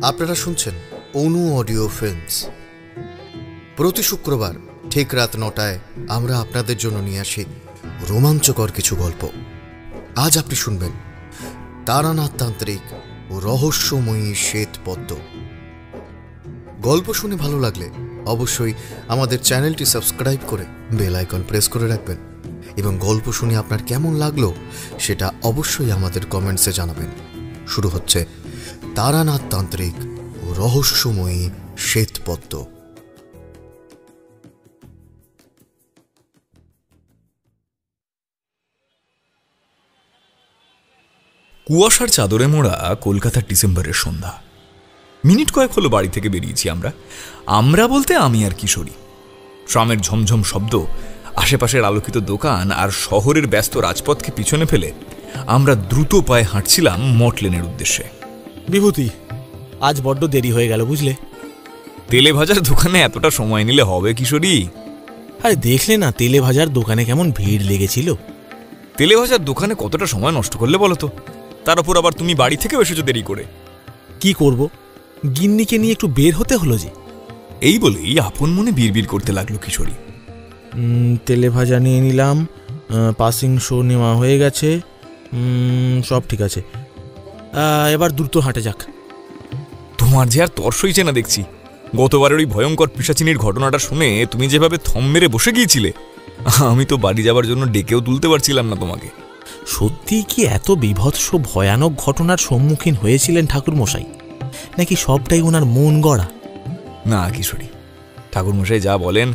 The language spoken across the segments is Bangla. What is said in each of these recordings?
আপনারা শুনছেন অনু অডিও ফিল্মস। প্রতি শুক্রবার ঠিক রাত 9টায় আমরা আপনাদের জন্য নিয়ে আসি রোমাঞ্চকর কিছু গল্প। আজ আপনি শুনবেন তারানাথ তান্ত্রিক ও রহস্যময়ী শ্বেতপদ্ম। গল্প শুনে ভালো লাগলে অবশ্যই আমাদের চ্যানেলটি সাবস্ক্রাইব করে বেল আইকন প্রেস করে রাখবেন এবং গল্প শুনে আপনার কেমন লাগলো সেটা অবশ্যই আমাদের কমেন্টসে জানাবেন। শুরু হচ্ছে তারানাথ তান্ত্রিক ও রহস্যময়ী শ্বেতপদ্ম। কুয়াশার চাদরে মোড়া কলকাতার ডিসেম্বরের সন্ধ্যা। মিনিট কয়েক হলো বাড়ি থেকে বেরিয়েছি আমরা বলতে আমি আর কিশোরী। ট্রামের ঝমঝম শব্দ, আশেপাশের আলোকিত দোকান আর শহরের ব্যস্ত রাজপথকে পিছনে ফেলে আমরা দ্রুত পায়ে হাঁটছিলাম মটলেনের উদ্দেশ্যে। বিভূতি, আজ বড্ড দেরি হয়ে গেল বুঝলে। তেলে ভাজার দোকানে এতটা সময় নিলে হবে কিশোরী? আরে দেখলে না তেলে ভাজার দোকানে কেমন ভিড় লেগেছিল। তেলে ভাজার দোকানে কতটা সময় নষ্ট করলে বলো তো? তার উপর আবার তুমি বাড়ি থেকেও এসেছো দেরি করে। কি করব, গিন্নিকে নিয়ে একটু বের হতে হলো যে। এই বলেই আপন মনে বিড়বিড় করতে লাগলো কিশোরী। তেলে ভাজা নিয়ে নিলাম, পাসিং শো নেওয়া হয়ে গেছে, সব ঠিক আছে, এবার দ্রুত হাঁটে যাক। তোমার যে আর তর সইছে না দেখছি। গতবারের ওই ভয়ঙ্কর পিশাচিনীর ঘটনাটা শুনে তুমি যেভাবে থম মেরে বসে গিয়েছিলে, আমি তো বাড়ি যাবার জন্য ডেকেও তুলতে পারছিলাম না তোমাকে। সত্যি কি এত বিভৎস ভয়ানক ঘটনার সম্মুখীন হয়েছিলেন ঠাকুরমশাই, নাকি সবটাই ওনার মন গড়া? না কিশোরী, ঠাকুরমশাই যা বলেন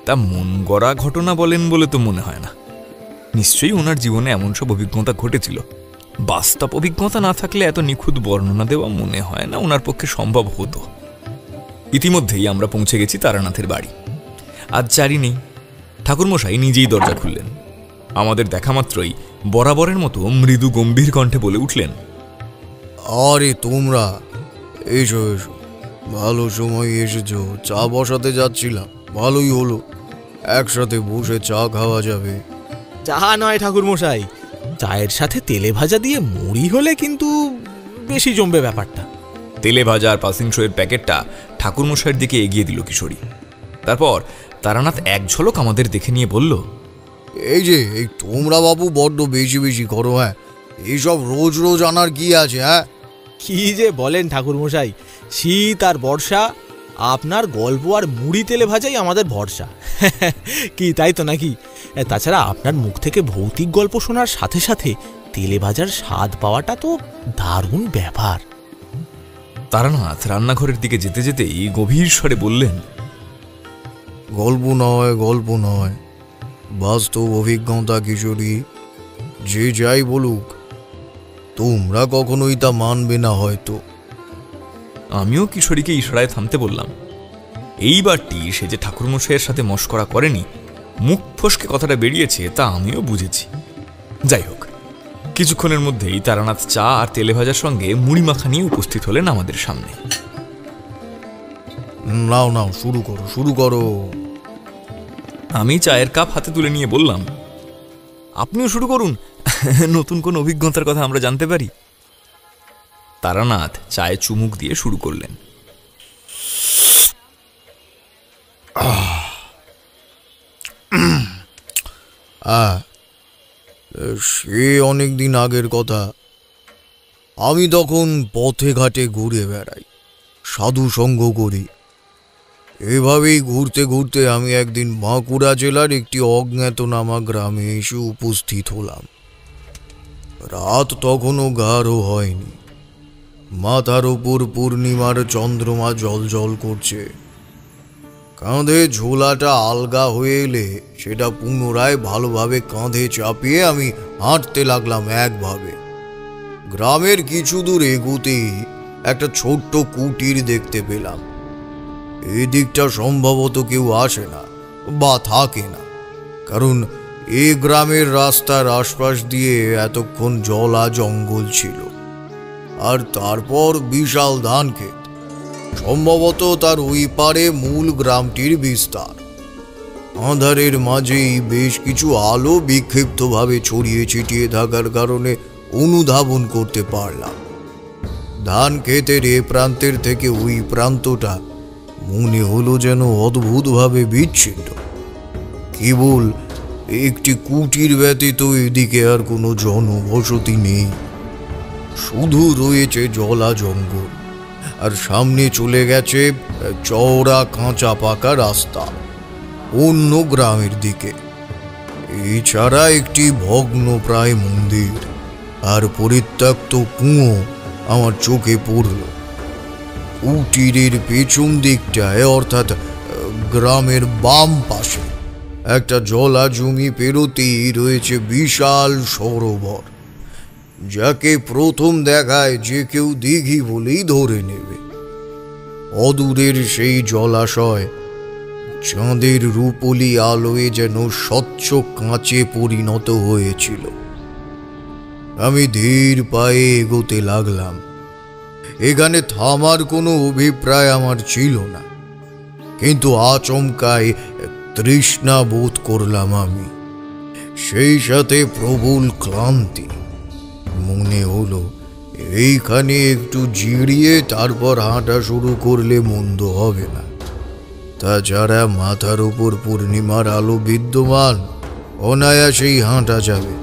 তা মন গড়া ঘটনা বলেন বলে তো মনে হয় না। নিশ্চয়ই ওনার জীবনে এমন সব অভিজ্ঞতা ঘটেছিল। বাস্তব অভিজ্ঞতা না থাকলে এত নিখুঁত বর্ণনা দেওয়া মনে হয় না ওনার পক্ষে সম্ভব হতো। ইতিমধ্যেই আমরা পৌঁছে গেছি তারানাথের বাড়ি। আজ চারি নেই। ঠাকুরমশাই নিজেই দরজা খুললেন। আমাদের দেখা মাত্রই বরাবরের মতো মৃদু গম্ভীর কণ্ঠে বলে উঠলেন, আরে তোমরা এসো এসো, ভালো সময় এসেছো। চা বসাতে যাচ্ছিলাম, ভালোই হলো, একসাথে বসে চা খাওয়া যাবে। চা নয় ঠাকুরমশাই, চায়ের সাথে তেলে ভাজা দিয়ে মুড়ি হলে কিন্তু বেশি জমবে ব্যাপারটা। তেলে ভাজা আর পাসিং শোয়ের প্যাকেটটা ঠাকুরমশাইয়ের দিকে এগিয়ে দিল কিশোরী। তারপর তারানাথ এক ঝলক আমাদের দেখে নিয়ে বলল, এই যে এই তোমরা বাবু বড্ড বেশি বেশি করো। হ্যাঁ, এইসব রোজ রোজ আনার কি আছে? হ্যাঁ, কি যে বলেন ঠাকুরমশাই, শীত আর বর্ষা, আপনার গল্প আর মুড়ি তেলে ভাজাই আমাদের ভরসা। কি তাই তো নাকি? তাছাড়া আপনার মুখ থেকে ভৌতিক গল্প শোনার সাথে সাথে তেলে ভাজার স্বাদ পাওয়াটা তো দারুণ ব্যাপার। তারানাথ রান্নাঘরের দিকে যেতে যেতেই গভীর স্বরে বললেন, গল্প নয়, গল্প নয়, বাস্তব অভিজ্ঞতা কিশোরী। যে যাই বলুক, তোমরা কখনোই তা মানবে না হয়তো। আমিও কিশোরীকে ইশারায় থামতে বললাম। এইবারটি সে যে ঠাকুরমশাইয়ের সাথে মশকরা করেনি, মুখ ফসকে কথাটা বেরিয়েছে তা আমিও বুঝেছি। যাই হোক, কিছুক্ষণের মধ্যেই তারানাথ চা আর তেলে ভাজার সঙ্গে মুড়ি মাখা নিয়ে উপস্থিত হলেন আমাদের সামনে। নাও নাও, শুরু করো শুরু করো। আমি চায়ের কাপ হাতে তুলে নিয়ে বললাম, আপনিও শুরু করুন, নতুন কোন অভিজ্ঞতার কথা আমরা জানতে পারি। তারানাথ চায়ে চুমুক দিয়ে শুরু করলেন, সে অনেকদিন আগের কথা। আমি তখন পথে ঘাটে ঘুরে বেড়াই, সাধু সঙ্গ করি। এভাবেই ঘুরতে ঘুরতে আমি একদিন বাঁকুড়া জেলার একটি অজ্ঞাতনামা গ্রামে এসে উপস্থিত হলাম। রাত তখনও গাঢ় হয়নি, মাথার ওপর পূর্ণিমার চন্দ্রমা জল করছে। কাঁধে ঝোলাটা আলগা হয়ে এলে সেটা পুনরায় ভালোভাবে কাঁধে চাপিয়ে আমি হাঁটতে লাগলাম একভাবে। গ্রামের কিছু দূর এগুতেই একটা ছোট্ট কুটির দেখতে পেলাম। এই দিকটা সম্ভবত কেউ আসে না বা থাকে না, কারণ এই গ্রামের রাস্তার আশপাশ দিয়ে এতক্ষণ জলা জঙ্গল ছিল, আর তারপর বিশাল ধান ক্ষেত। সম্ভবত তার ওই পারে মূল গ্রামটির বিস্তার। আঁধারের মাঝেই বেশ কিছু আলো বিক্ষিপ্তভাবে ছড়িয়ে ছিটিয়ে থাকার কারণে অনুধাবন করতে পারলাম ধান ক্ষেতের এ প্রান্তের থেকে ওই প্রান্তটা মনে হলো যেন অদ্ভুতভাবে বিচ্ছিন্ন। কেবল একটি কুটির ব্যতীত এদিকে আর কোনো জনবসতি নেই। শুধু রয়েছে জলা জঙ্গল, আর সামনে চলে গেছে চওড়া কাঁচা পাকা রাস্তা অন্য গ্রামের দিকে। এছাড়া একটি ভগ্নপ্রায় মন্দির আর পরিত্যক্ত কুঁয়ো আমার চোখে পড়ল। কুটিরের পেছন দিকটায়, অর্থাৎ গ্রামের বাম পাশে, একটা জলা জমি পেরোতেই রয়েছে বিশাল সরোবর, যাকে প্রথম দেখায় যে কেউ দিঘি বলেই ধরে নেবে। অদূরের সেই জলাশয় চাঁদের রূপলি আলোয় যেন স্বচ্ছ কাঁচে পরিণত হয়েছিল। আমি ধীর পায়ে এগোতে লাগলাম। এখানে থামার কোনো অভিপ্রায় আমার ছিল না, কিন্তু আচমকায় তৃষ্ণা বোধ করলাম আমি, সেই সাথে প্রবল ক্লান্তি। মনে হলো এইখানে একটু জিরিয়ে তারপর হাঁটা শুরু করলে মন্দ হবে না। তাছাড়া মাথার উপর পূর্ণিমার আলো বিদ্যমান, অনায়াসেই হাঁটা যাবে।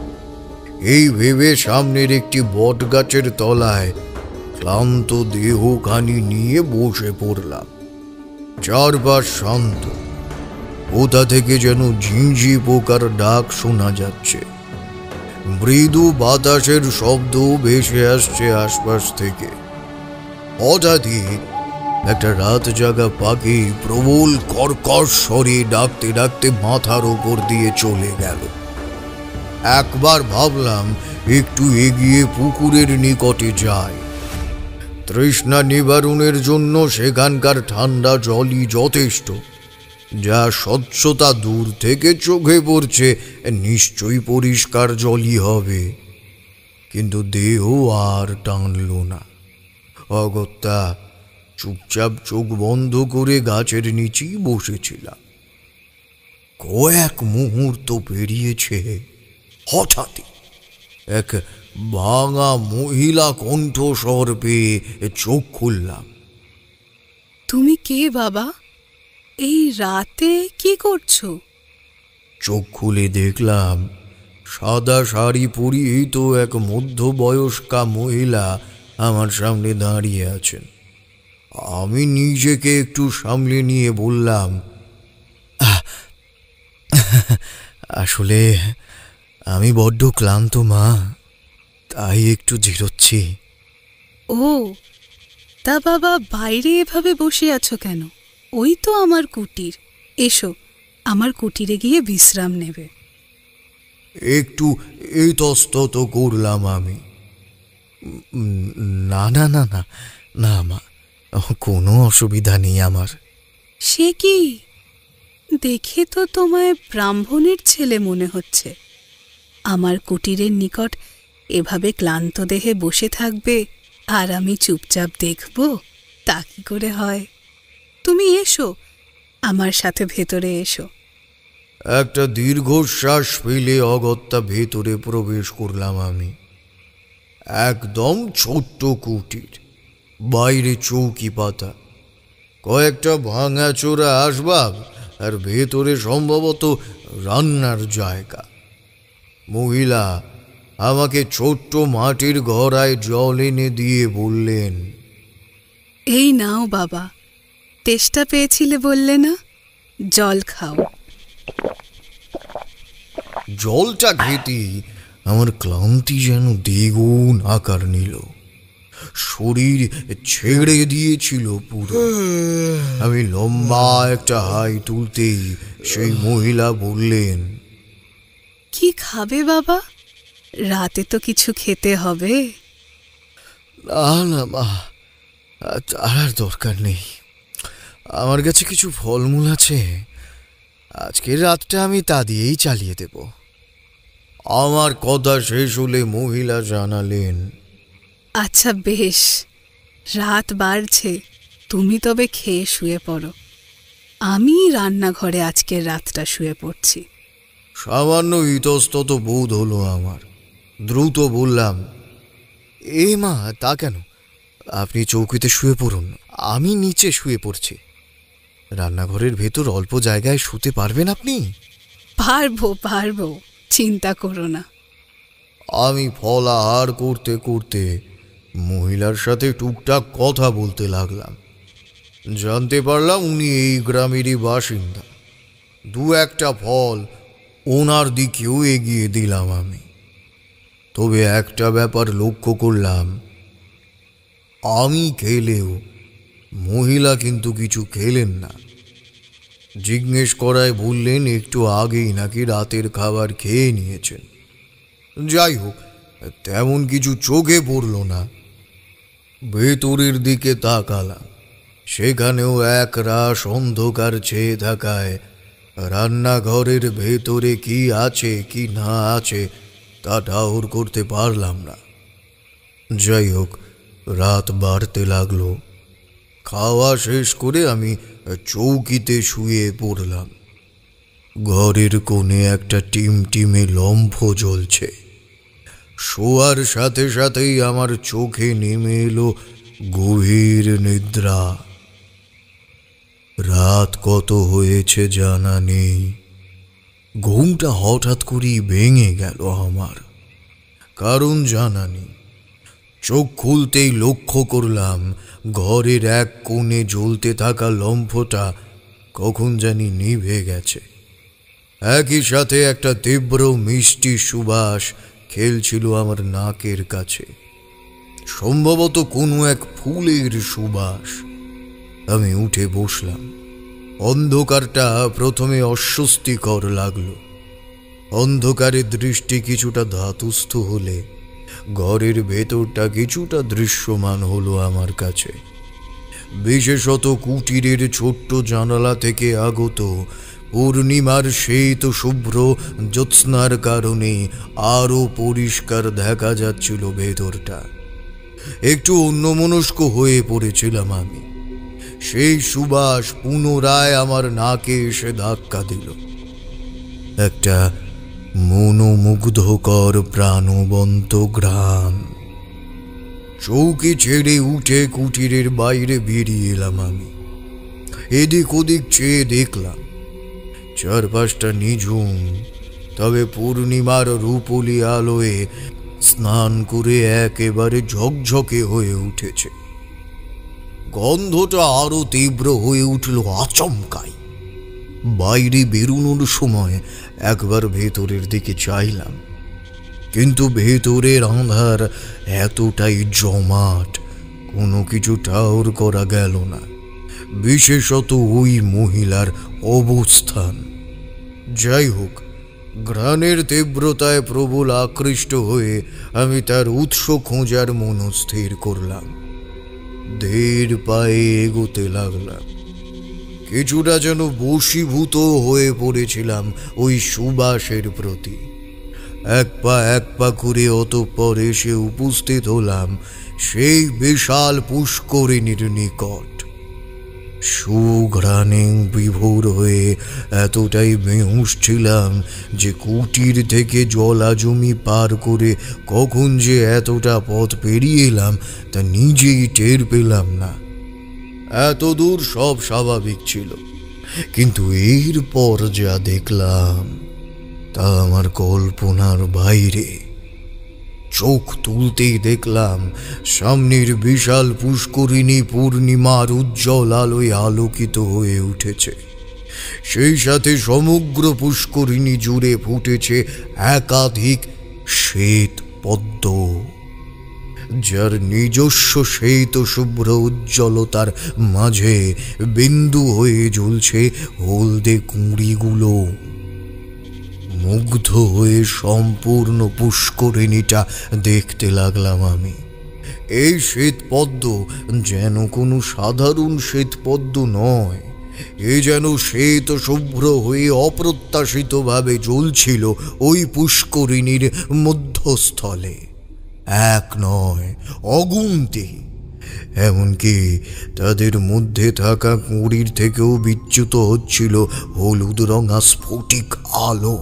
এই ভেবে সামনের একটি বট গাছের তলায় ক্লান্ত দেহখানি নিয়ে বসে পড়লাম। চারপাশ শান্ত, কোথা থেকে যেন ঝিঁঝি পোকার ডাক শোনা যাচ্ছে। মৃদু বাতাসের শব্দ ভেসে আসছে আশপাশ থেকে। হঠাৎই একটা রাত জাগা পাখি প্রবল কর্কশ স্বরে ডাকতে ডাকতে মাথার ওপর দিয়ে চলে গেল। একবার ভাবলাম একটু এগিয়ে পুকুরের নিকটে যাই। তৃষ্ণা নিবারণের জন্য সেখানকার ঠান্ডা জলই যথেষ্ট। যা স্বচ্ছতা দূর থেকে চোখে পড়ছে, নিশ্চয়ই পরিষ্কার জলই হবে। কিন্তু দেহ আর টানল না। অগত্যা চুপচাপ চোখ বন্ধ করে গাছের নিচেই বসেছিলাম। কয়েক মুহূর্ত পেরিয়েছে। হঠাৎই এক ভাঙা মহিলা কণ্ঠস্বর পেয়ে চোখ খুললাম। তুমি কে বাবা? এই রাতে কি করছো? চোখ খুলে দেখলাম সাদা শাড়ি পরিহিত এক মধ্যবয়স্কা মহিলা আমার সামনে দাঁড়িয়ে আছেন। আমি নিজেকে একটু সামলে নিয়ে বললাম, আসলে আমি বড্ড ক্লান্ত মা, তাই একটু জিরোচ্ছি। ও, তা বাবা বাইরে এভাবে বসে আছো কেন? ওই তো আমার কুটির, এসো, আমার কুটিরে গিয়ে বিশ্রাম নেবে। একটু ইতস্তত করলাম আমি। না না না না না মা, কোনো অসুবিধা নেই আমার। সে কি, দেখে তো তোমায় ব্রাহ্মণের ছেলে মনে হচ্ছে। আমার কুটিরের নিকট এভাবে ক্লান্ত দেহে বসে থাকবে আর আমি চুপচাপ দেখব, তা কি করে হয়? তুমি এসো, আমার সাথে ভেতরে এসো। একটা দীর্ঘশ্বাস ফেলে অগত্যা ভেতরে প্রবেশ করলাম আমি। একদম ছোট্ট কুটির, বাইরে চৌকি পাতা, কয়েকটা ভাঙাচোরা আসবাব, আর ভেতরে সম্ভবত রান্নার জায়গা। মহিলা আমাকে ছোট্ট মাটির ঘড়ায় জল এনে দিয়ে বললেন, এই নাও বাবা, তেষ্টা পেয়েছিলে বললে না, জল খাও। জলটা খেতেই আমার ক্লান্তি যেন দ্বিগুণ আকার নিল। শরীর ছেড়ে দিয়েছিল পুরো। আমি লম্বা একটা হাই তুলতেই সেই মহিলা বললেন, কি খাবে বাবা? রাতে তো কিছু খেতে হবে। না না মা, তার আর দরকার নেই। আমার কাছে কিছু ফলমূল আছে, আজকের রাতটা আমি তা দিয়েই চালিয়ে দেব। আমার কথা শেষ হলে মহিলা জানালেন, আচ্ছা বেশ, রাত বাড়ছে, তুমি তবে খেয়ে শুয়ে পড়ো। আমি রান্নাঘরে আজকের রাতটা শুয়ে পড়ছি। সামান্য ইতস্তত বোধ হলো আমার। দ্রুত বললাম, এ মা, তা কেন? আপনি চৌকিতে শুয়ে পড়ুন, আমি নিচে শুয়ে পড়ছি। রান্নাঘরের ভেতর অল্প জায়গায় শুতে পারবেন আপনি? পারবো পারবো, চিন্তা করো না। আমি ফলাহার করতে করতে মহিলার সাথে টুকটাক কথা বলতে লাগলাম। জানতে পারলাম উনি এই গ্রামেরই বাসিন্দা। দু একটা ফল ওনার দিকেও এগিয়ে দিলাম আমি। তবে একটা ব্যাপার লক্ষ্য করলাম, আমি খেলেও মহিলা কিন্তু কিছু খেলেন না। জিজ্ঞেস করায় বললেন একটু আগেই নাকি রাতের খাবার খেয়ে নিয়েছেন। যাই হোক, তেমন কিছু চোখে পড়ল না। ভেতরের দিকে তাকালাম, সেখানেও এক রাশ অন্ধকার ছেয়ে থাকায় রান্নাঘরের ভেতরে কি আছে কি না আছে তা ঠাউর করতে পারলাম না। যাই হোক, রাত বাড়তে লাগলো। খাওয়া শেষ করে আমি চৌকিতে শুয়ে পড়লাম। ঘরের কোণে একটা টিমটিমে লম্ফ জ্বলছে। শোয়ার সাথে সাথেই আমার চোখে নেমে এলো গভীর নিদ্রা। রাত কত হয়েছে জানা নেই। ঘুমটা হঠাৎ করেই ভেঙে গেল আমার, কারণ জানা নেই। চোখ খুলতেই লক্ষ্য করলাম ঘরের এক কোণে জ্বলতে থাকা লম্ফটা কখন জানি নিভে গেছে। একই সাথে একটা তীব্র মিষ্টি সুবাস খেলছিল আমার নাকের কাছে, সম্ভবত কোনো এক ফুলের সুবাস। আমি উঠে বসলাম। অন্ধকারটা প্রথমে অস্বস্তিকর লাগলো। অন্ধকারে দৃষ্টি কিছুটা ধাতস্থ হলে ঘরের ভেতরটা কিছুটা দৃশ্যমান হলো আমার কাছে। বিশেষত কুটিরের ছোট্ট জানালা থেকে আগত পূর্ণিমার শ্বেত শুভ্র জ্যোৎস্নার কারণে আরো পরিষ্কার দেখা যাচ্ছিল ভেতরটা। একটু অন্যমনস্ক হয়ে পড়েছিলাম আমি। সেই সুবাস পুনরায় আমার নাকে এসে ধাক্কা দিল। একটা মনোমুগ্ধকর প্রাণবন্ত ঘ্রাণ। চৌকি ছেড়ে উঠে কুটিরের বাইরে বেরিয়ে এলাম আমি। এদিক ওদিক চেয়ে দেখলাম চারপাশটা নিঝুম, তবে পূর্ণিমার রূপলি আলোয় স্নান করে একেবারে ঝকঝকে হয়ে উঠেছে। গন্ধটা আরো তীব্র হয়ে উঠল আচমকাই। বাইরে বেরোনোর সময় একবার ভেতরের দিকে চাইলাম, কিন্তু ভেতরের আঁধার এতটাই জমাট, কোনো কিছু ঠাউর করা গেল না। বিশেষত ওই মহিলার অবস্থান। যাই হোক, ঘ্রাণের তীব্রতায় প্রবল আকৃষ্ট হয়ে আমি তার উৎস খোঁজার মনস্থির করলাম। ধীর পায়ে এগোতে লাগলাম। কিছুটা যেন বশীভূত হয়ে পড়েছিলাম ওই সুবাসের প্রতি। এক পা করে অতঃপর এসে উপস্থিত হলাম সেই বিশাল পুষ্করিণীর নিকট। সুঘ্রাণে বিভোর হয়ে এতটাই বেহুঁশ ছিলাম যে কুটির থেকে জলাজমি পার করে কখন যে এতটা পথ পেরিয়ে এলাম তা নিজেই টের পেলাম না। এত দূর সব স্বাভাবিক ছিল, কিন্তু এরপর যা দেখলাম তা আমার কল্পনার বাইরে। চোখ তুলতেই দেখলাম সামনের বিশাল পুষ্করিণী পূর্ণিমার উজ্জ্বল আলোয় আলোকিত হয়ে উঠেছে। সেই সাথে সমগ্র পুষ্করিণী জুড়ে ফুটেছে একাধিক শ্বেত পদ্ম, যার নিজস্ব শ্বেত শুভ্র উজ্জ্বলতার মাঝে বিন্দু হয়ে ঝুলছে হলদে কুঁড়িগুলো। মুগ্ধ হয়ে সম্পূর্ণ পুষ্করিণীটা দেখতে লাগলাম আমি। এই শ্বেতপদ্ম যেন কোনো সাধারণ শ্বেতপদ্ম নয়, এ যেন শ্বেত শুভ্র হয়ে অপ্রত্যাশিতভাবে জ্বলছিল ওই পুষ্করিণীর মধ্যস্থলে। এক নয়, অগুন্তি। এমনকি তাদের মধ্যে থাকা কুঁড়ির থেকেও বিচ্যুত হচ্ছিল হলুদ রঙা স্ফটিক আলো।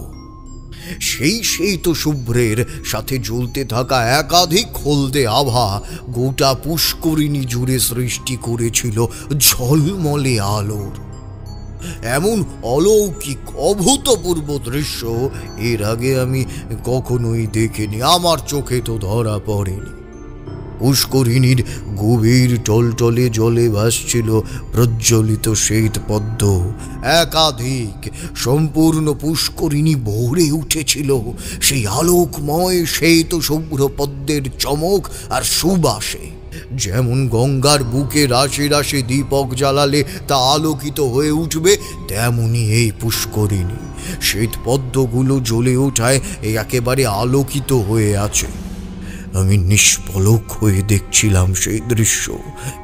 সেই তো শুভ্রের সাথে জ্বলতে থাকা একাধিক হলদে আভা গোটা পুষ্করিণী জুড়ে সৃষ্টি করেছিল ঝলমলে আলোর। এমন অলৌকিক অভূতপূর্ব দৃশ্য এর আগে আমি কখনোই দেখিনি, আমার চোখে তো ধরা পড়েনি। পুষ্করিণীর গভীর টলটলে জলে ভাসছিল প্রজ্বলিত শ্বেত পদ্ম, একাধিক। সম্পূর্ণ পুষ্করিণী ভরে উঠেছিল সেই আলোকময় শ্বেত শুভ্র পদ্মের চমক আর সুবাসে। যেমন গঙ্গার বুকে রাশি রাশি দীপক জ্বালালে তা আলোকিত হয়ে উঠবে, তেমনি এই পুষ্করিণী শ্বেত পদ্মগুলো জ্বলে ওঠায় একেবারে আলোকিত হয়ে আছে। আমি নিষ্পলক হয়ে দেখছিলাম সেই দৃশ্য,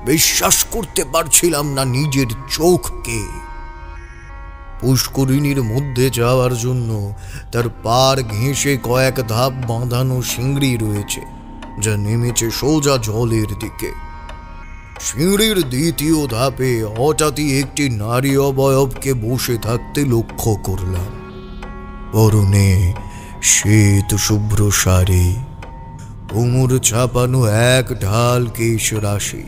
বিশ্বাস করতে পারছিলাম না নিজের চোখকে। পুষ্করিণীর মধ্যে যাওয়ার জন্য তার পার ঘেঁষে কয়েক ধাপ বাঁধানো সিঁড়ি রয়েছে, যা নেমেছে সোজা জলের দিকে। সিঁড়ির দ্বিতীয় ধাপে হঠাৎই একটি নারী অবয়বকে বসে থাকতে লক্ষ্য করলাম। পরনে শ্বেত শুভ্র শাড়ি, কোমর ছাপানো এক ঢাল কেশ রাশি,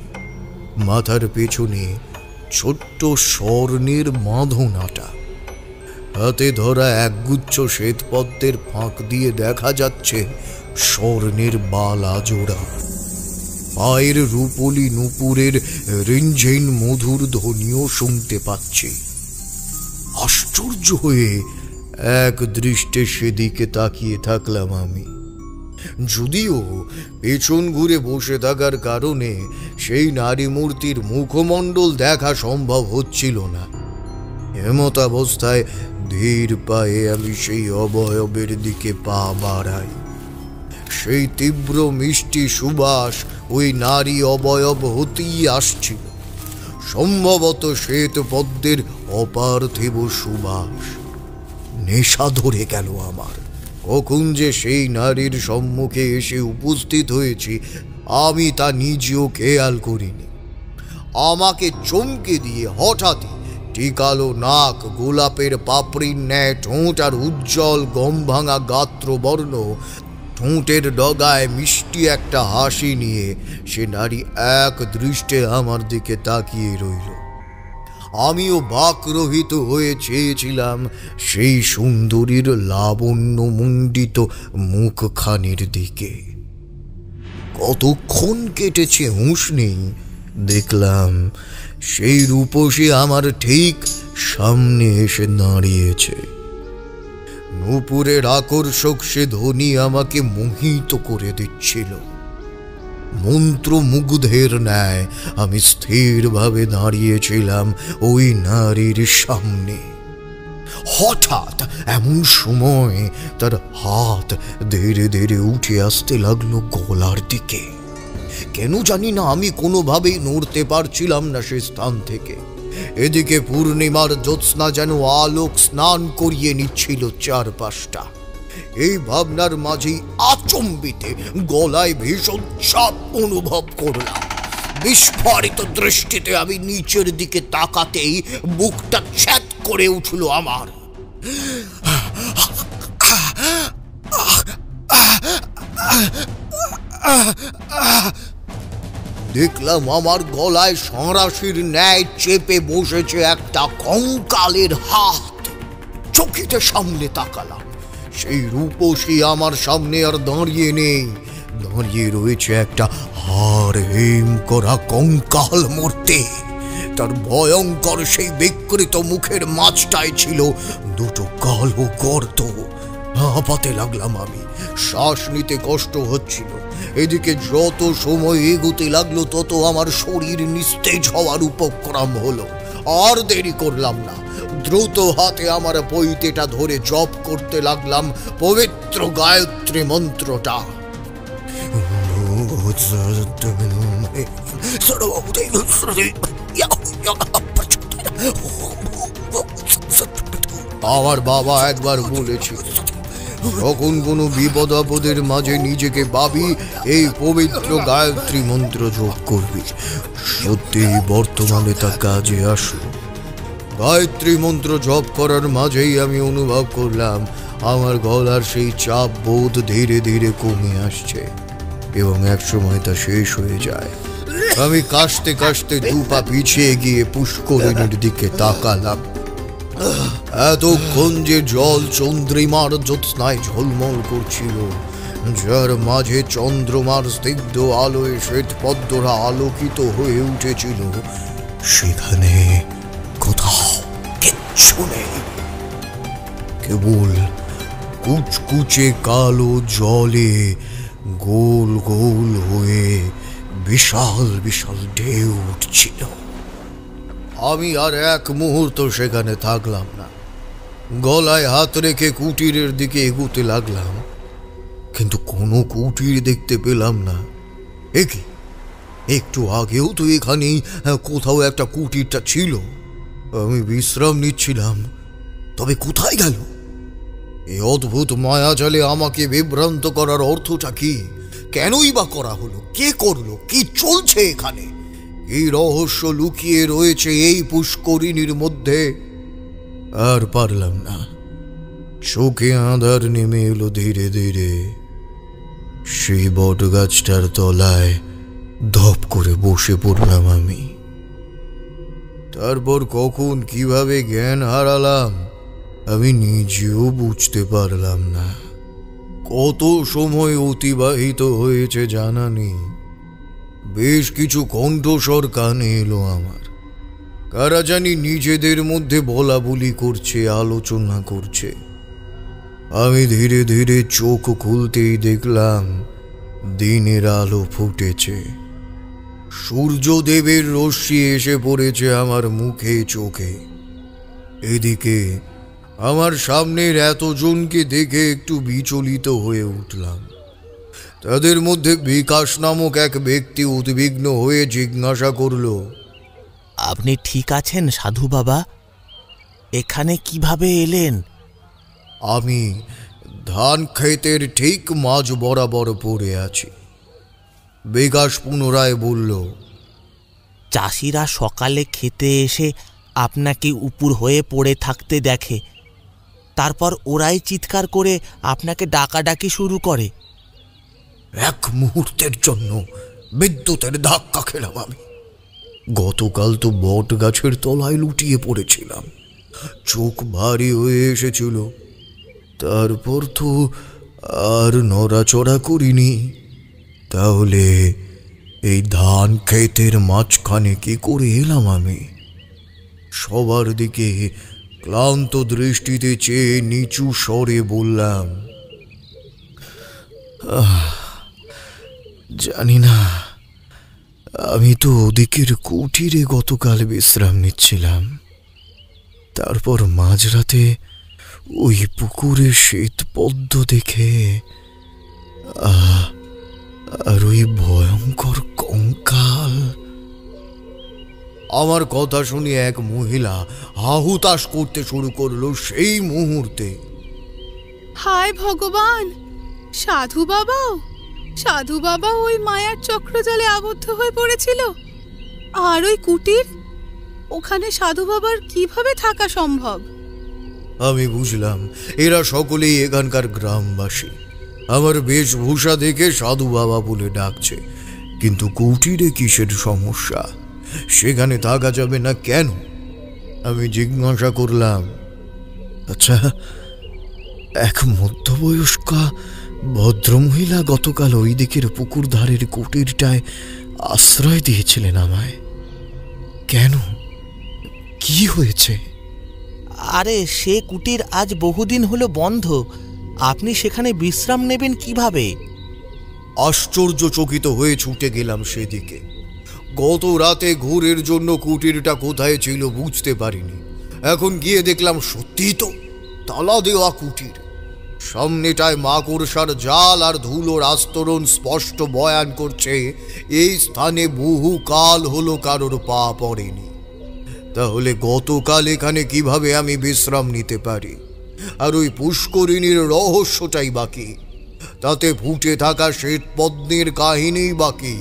মাথার পেছনে ছোট্ট স্বর্ণের বাঁধনাটা, হাতে ধরা একগুচ্ছ শ্বেতপদ্মের ফাঁক দিয়ে দেখা যাচ্ছে স্বর্ণের বালা জোড়া। পায়ের রূপলি নুপুরের রিনঝিন মধুর ধ্বনিও শুনতে পাচ্ছি। আশ্চর্য হয়ে এক দৃষ্টে সেদিকে তাকিয়ে থাকলাম আমি। যদিও পেছন ঘুরে বসে থাকার কারণে সেই নারী মূর্তির মুখমণ্ডল দেখা সম্ভব হচ্ছিল না। এমতাবস্থায় ধীর পায়ে আমি সেই অবয়বের দিকে পা বাড়াই। সেই তীব্র মিষ্টি সুবাস ওই নারী অবয়ব হতেই আসছিল, সম্ভবত শ্বেত পদ্মের অপার্থিব সুবাস। নেশা ধরে গেল আমার। কখন যে সেই নারীর সম্মুখে এসে উপস্থিত হয়েছি আমি তা নিজেও খেয়াল করিনি। আমাকে চমকে দিয়ে হঠাৎই টিকালো নাক, গোলাপের পাপড়ির ন্যায় ঠোঁট আর উজ্জ্বল গম ভাঙা গাত্রবর্ণ, ঠোঁটের ডগায় মিষ্টি একটা হাসি নিয়ে সে নারী এক দৃষ্টে আমার দিকে তাকিয়ে রইল। আমিও বাকরহিত হয়ে চেয়েছিলাম সেই সুন্দরীর লাবণ্যমণ্ডিত মুখখানির দিকে। কতক্ষণ কেটেছে হুঁশ নেই, দেখলাম সেই রূপসী আমার ঠিক সামনে এসে দাঁড়িয়েছে। নূপুরের আকর্ষক সে ধ্বনি আমাকে মোহিত করে দিচ্ছিল। মন্ত্রমুগ্ধের ন্যায় আমি স্থিরভাবে দাঁড়িয়েছিলাম ওই নারীর সামনে। হঠাৎ এমন সময় তার হাত ধীরে ধীরে উঠে আসতে লাগলো গলার দিকে। কেন জানি না আমি কোনোভাবেই নড়তে পারছিলাম না সে স্থান থেকে। এদিকে পূর্ণিমার জ্যোৎস্না যেন আলোক স্নান করিয়ে নিচ্ছিল চারপাশটা। এই ভাবনার মাঝেই আচম্বিতে গলায় ভীষণ চাপ অনুভব করলাম। বিস্ফারিত দৃষ্টিতে আমি নিচের দিকে তাকাতেই বুকটা ছ্যাদ করে উঠল আমার। দেখলাম আমার গলায় সরাসির ন্যায় চেপে বসেছে একটা কঙ্কালের হাত। চকিতে সামনে তাকালাম, সেই রূপসী আমার সামনে আর দাঁড়িয়ে নেই, দাঁড়িয়ে রয়েছে একটা হাড় হিম করা কঙ্কাল মূর্তি। তার ভয়ঙ্কর সেই বিকৃত মুখের মাঝটায় ছিল দুটো কালো গর্ত। হাঁপাতে লাগলাম আমি, শ্বাস নিতে কষ্ট হচ্ছিল। এদিকে যত সময় এগোতে লাগলো তত আমার শরীর নিস্তেজ হওয়ার উপক্রম হলো। আর দেরি করলাম না, দ্রুত হাতে আমার পৈতেটা ধরে জপ করতে লাগলাম পবিত্র গায়ত্রী মন্ত্রটা। আমার বাবা একবার বলেছিল, যখন কোনো বিপদ আপদের মাঝে নিজেকে ভাবি এই পবিত্র গায়ত্রী মন্ত্র জপ করবি, সত্যি বর্তমানে তা কাজে আসে। গায়ত্রী মন্ত্র জপ করার মাঝেই আমি অনুভব করলাম আমার গলার সেই চাপ বোধ ধীরে ধীরে কমে আসছে এবং একসময় তা শেষ হয়ে যায়। আমি কাশতে কাশতে দু পা পিছিয়ে গিয়ে পুষ্করিণীর দিকে তাকালাম। এতক্ষণ যে জল চন্দ্রিমার জ্যোৎস্নায় ঝলমল করছিল, যার মাঝে চন্দ্রমার স্নিগ্ধ আলোয় শ্বেতপদ্মরা আলোকিত হয়ে উঠেছিল, সেখানে কোথাও কিচ্ছু নেই। কেবল কুচকুচে কালো জলে গোল গোল হয়ে বিশাল বিশাল ঢেউ উঠছিল। আমি আর এক মুহূর্ত সেখানে থাকলাম না। গলায় হাত রেখে কুটিরের দিকে এগোতে লাগলাম, কিন্তু কোনো কুটির দেখতে পেলাম না। একি, একটু আগেও তো এখানেই কোথাও একটা কুটিরটা ছিল। আমি বিশ্রাম নিচ্ছিলাম, তবে কোথায় গেল? এই অদ্ভুত মায়াজালে আমাকে বিভ্রান্ত করার অর্থটা কি? কেনই বা করা হলো? কে করলো? কি চলছে এখানে? এই রহস্য লুকিয়ে রয়েছে এই পুষ্করিণীর মধ্যে। আর পারলাম না, চোখে আঁধার নেমে এলো ধীরে ধীরে। সেই বট গাছটার তলায় ধপ করে বসে পড়লাম আমি। তারপর কখন কিভাবে জ্ঞান হারালাম আমি নিজেও বুঝতে পারলাম না। কত সময় অতিবাহিত হয়েছে জানা নেই। বেশ কিছু কণ্ঠস্বর কানে এলো আমার। কারা জানি নিজেদের মধ্যে বলা বলি করছে, আলোচনা করছে। আমি ধীরে ধীরে চোখ খুলতেই দেখলাম দিনের আলো ফুটেছে। সূর্যদেবের রশ্মি এসে পড়েছে আমার মুখে চোখে। এদিকে আমার সামনের এতজনকে দেখে একটু বিচলিত হয়ে উঠলাম। তাদের মধ্যে বিকাশ নামক এক ব্যক্তি উদ্বিগ্ন হয়ে জিজ্ঞাসা করল, আপনি ঠিক আছেন সাধু বাবা? এখানে কিভাবে এলেন? আমি ধান ক্ষেতের ঠিক মাঝ বরাবর পড়ে আছি। বিকাশ পুনরায় বলল, চাষিরা সকালে খেতে এসে আপনাকে উপুর হয়ে পড়ে থাকতে দেখে, তারপর ওরাই চিৎকার করে আপনাকে ডাকাডাকি শুরু করে। এক মুহূর্তের জন্য বিদ্যুতের ধাক্কা খেলাম আমি। গতকাল তো বট গাছের তলায় লুটিয়ে পড়েছিলাম, চোখ ভারী হয়ে এসেছিল। তারপর তো আর নড়াচড়া করিনি। তাহলে এই ধান ক্ষেতের মাঝখানে কি করে এলাম আমি? সবার দিকে ক্লান্ত দৃষ্টিতে চেয়ে নিচু স্বরে বললাম, জানি না। আমি তো ওদিকের কুটিরে গতকাল বিশ্রাম নিচ্ছিলাম। তারপর মাঝরাতে ওই পুকুরে শ্বেতপদ্ম দেখে আর ওই ভয়ঙ্কর কঙ্কাল। আমার কথা শুনে এক মহিলা হাহুতাশ করতে শুরু করলো সেই মুহূর্তে। হায় ভগবান! সাধু বাবাও ওই মায়ার চক্রজালে আবদ্ধ হয়ে পড়েছিল। আর ওই কুটির, ওখানে সাধু বাবার কিভাবে থাকা সম্ভব? আমি বুঝলাম এরা সকলেই এখানকার গ্রামবাসী। আমার বেশভূষা দেখে সাধু বাবা বলে ডাকছে। কিন্তু কুটিরে কিসের সমস্যা? সেখানে থাকা যাবে না কেন? আমি জিজ্ঞাসা করলাম, আচ্ছা, এক মধ্যবয়স্কা ভদ্রমহিলা গতকাল ওই দিকের পুকুর ধারের কুটিরটায় আশ্রয় দিয়েছিলেন আমায়। কেন? কি হয়েছে? আরে সে কুটির আজ বহুদিন হলো বন্ধ। আপনি সেখানে বিশ্রাম নেবেন কিভাবে? আশ্চর্যচকিত হয়ে ছুটে গেলাম সেদিকে। গত রাতে ঘোরের জন্য কুটিরটা কোথায় ছিল বুঝতে পারিনি। এখন গিয়ে দেখলাম সত্যিই তো তালা দেওয়া কুটির। সামনেটায় মাকড়সার জাল আর ধুলোর আস্তরণ স্পষ্ট বয়ান করছে এই স্থানে বহু কাল হলো কারোর পা পড়েনি। তাহলে গতকাল এখানে কিভাবে আমি বিশ্রাম নিতে পারি? আর ওই পুষ্করিণীর রহস্যটাই বাকি। তাতে ফুটে থাকা শ্বেতপদ্মের কাহিনী বাকি।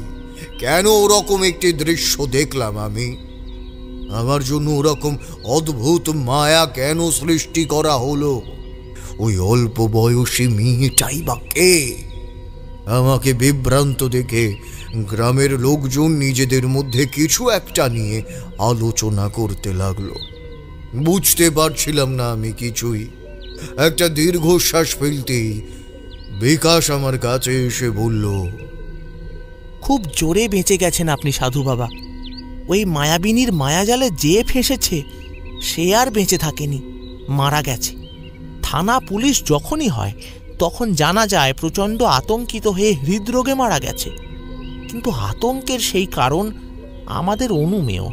কেন ওরকম একটি দৃশ্য দেখলাম আমি? আমার জন্য ওরকম অদ্ভুত মায়া কেন সৃষ্টি করা হলো? ওই অল্প বয়সী মেয়েটাই বা কে? আমাকে বিভ্রান্ত দেখে গ্রামের লোকজন নিজেদের মধ্যে কিছু একটা নিয়ে আলোচনা করতে লাগলো। বুঝতে পারছিলাম না আমি কিছুই। একটা দীর্ঘশ্বাস ফেলতেই বিকাশ আমার কাছে এসে বলল, খুব জোরে বেঁচে গেছেন আপনি সাধু বাবা। ওই মায়াবিনীর মায়াজালে যে ফেঁসেছে সে আর বেঁচে থাকেনি, মারা গেছে। থানা পুলিশ যখনই হয় তখন জানা যায় প্রচণ্ড আতঙ্কিত হয়ে হৃদরোগে মারা গেছে। কিন্তু আতঙ্কের সেই কারণ আমাদের অনুমেয়।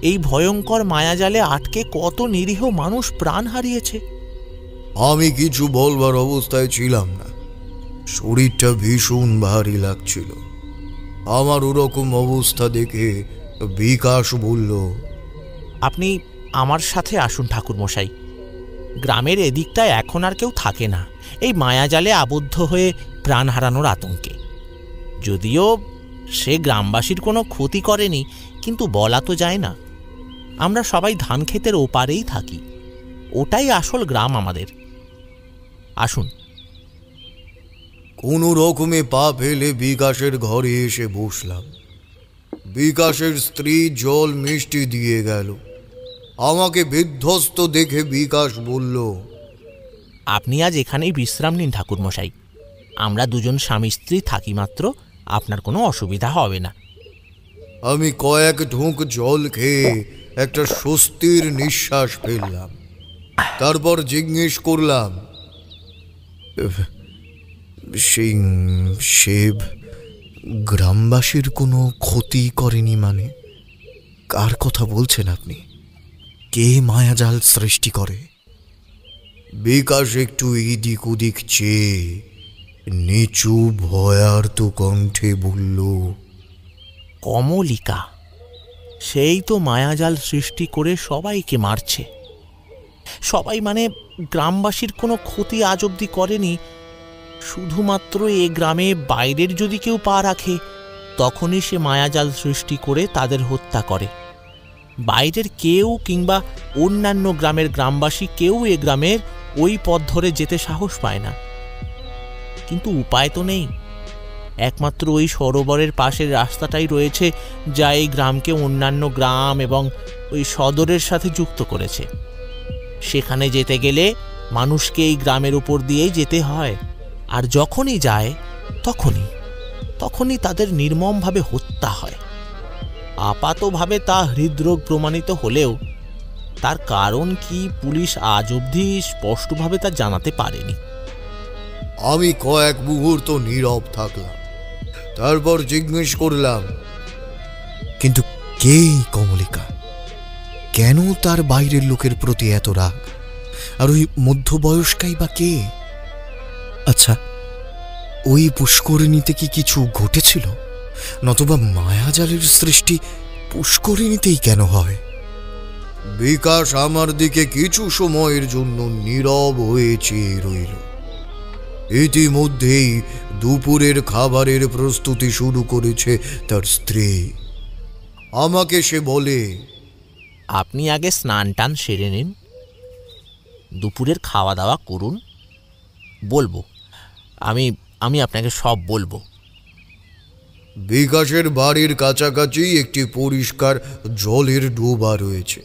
এই ভয়ঙ্কর মায়াজালে আটকে কত নিরীহ মানুষ প্রাণ হারিয়েছে। আমি কিছু বলবার অবস্থায় ছিলাম না। শরীরটা ভীষণ ভারী লাগছিল। আমার ওরকম অবস্থা দেখে বিকাশ বলল, আপনি আমার সাথে আসুন ঠাকুরমশাই। গ্রামের এদিকটায় এখন আর কেউ থাকে না এই মায়াজালে আবদ্ধ হয়ে প্রাণ হারানোর আতঙ্কে। যদিও সে গ্রামবাসীর কোনো ক্ষতি করেনি, কিন্তু বলা তো যায় না। আমরা সবাই ধান ক্ষেতের ওপারেই থাকি, ওটাই আসল গ্রাম আমাদের। আসুন। কোনো রকমে পা ফেলে বিকাশের ঘরে এসে বসলাম। বিকাশের স্ত্রী জল মিষ্টি দিয়ে গেল। আমাকে বিধ্বস্ত দেখে বিকাশ বলল, আপনি আজ এখানেই বিশ্রাম নিন ঠাকুরমশাই। আমরা দুজন স্বামী স্ত্রী থাকি মাত্র, আপনার কোনো অসুবিধা হবে না। আমি কয়েক ঢোক জল খেয়ে একটা স্বস্তির নিঃশ্বাস ফেললাম। তারপর জিজ্ঞেস করলাম, সেই শিব গ্রামবাসীর কোনো ক্ষতি করেনি মানে? কার কথা বলছেন আপনি? কে মায়াজাল সৃষ্টি করে? বিকাশ একটু এদিক ওদিক চেয়ে নিচু ভয়ার্ত কণ্ঠে বলল, কমলিকা। সেই তো মায়াজাল সৃষ্টি করে সবাইকে মারছে। সবাই মানে গ্রামবাসীর কোনো ক্ষতি আজ অবধি করেনি। শুধুমাত্র এ গ্রামে বাইরের যদি কেউ পা রাখে তখনই সে মায়াজাল সৃষ্টি করে তাদের হত্যা করে। বাইরের কেউ কিংবা অন্যান্য গ্রামের গ্রামবাসী কেউ এ গ্রামের ওই পথ ধরে যেতে সাহস পায় না। কিন্তু উপায় তো নেই। একমাত্র ওই সরোবরের পাশের রাস্তাটাই রয়েছে যা এই গ্রামকে অন্যান্য গ্রাম এবং ওই সদরের সাথে যুক্ত করেছে। সেখানে যেতে গেলে মানুষকে এই গ্রামের উপর দিয়েই যেতে হয়। আর যখনই যায় তখনই তাদের নির্মমভাবে হত্যা হয়। আপাতভাবে তা হৃদরোগ প্রমাণিত হলেও তার কারণ কি পুলিশ আজ অবধি স্পষ্টভাবে তা জানাতে পারেনি। আমি কয়েক মুহূর্ত নীরব থাকলাম। তারপর জিজ্ঞেস করলাম, কিন্তু কে কমলিকা? কেন তার বাইরের লোকের প্রতি এত রাগ? আর ওই মধ্যবয়স্কাই বা কে? আচ্ছা, ওই পুষ্করিণীতে কি কিছু ঘটেছিল? নতুবা মায়াজালের সৃষ্টি পুষ্করিণীতেই কেন হয়? বিকাশ আমার দিকে কিছু সময়ের জন্য নীরব হয়ে চেয়ে রইল। ইতিমধ্যেই দুপুরের খাবারের প্রস্তুতি শুরু করেছে তার স্ত্রী। আমাকে সে বলে, আপনি আগে স্নান টান সেরে নিন, দুপুরের খাওয়া দাওয়া করুন, বলবো আমি আপনাকে সব বলবো। বিকাশের বাড়ির কাছাকাছি একটি পরিষ্কার জলের ডোবা রয়েছে।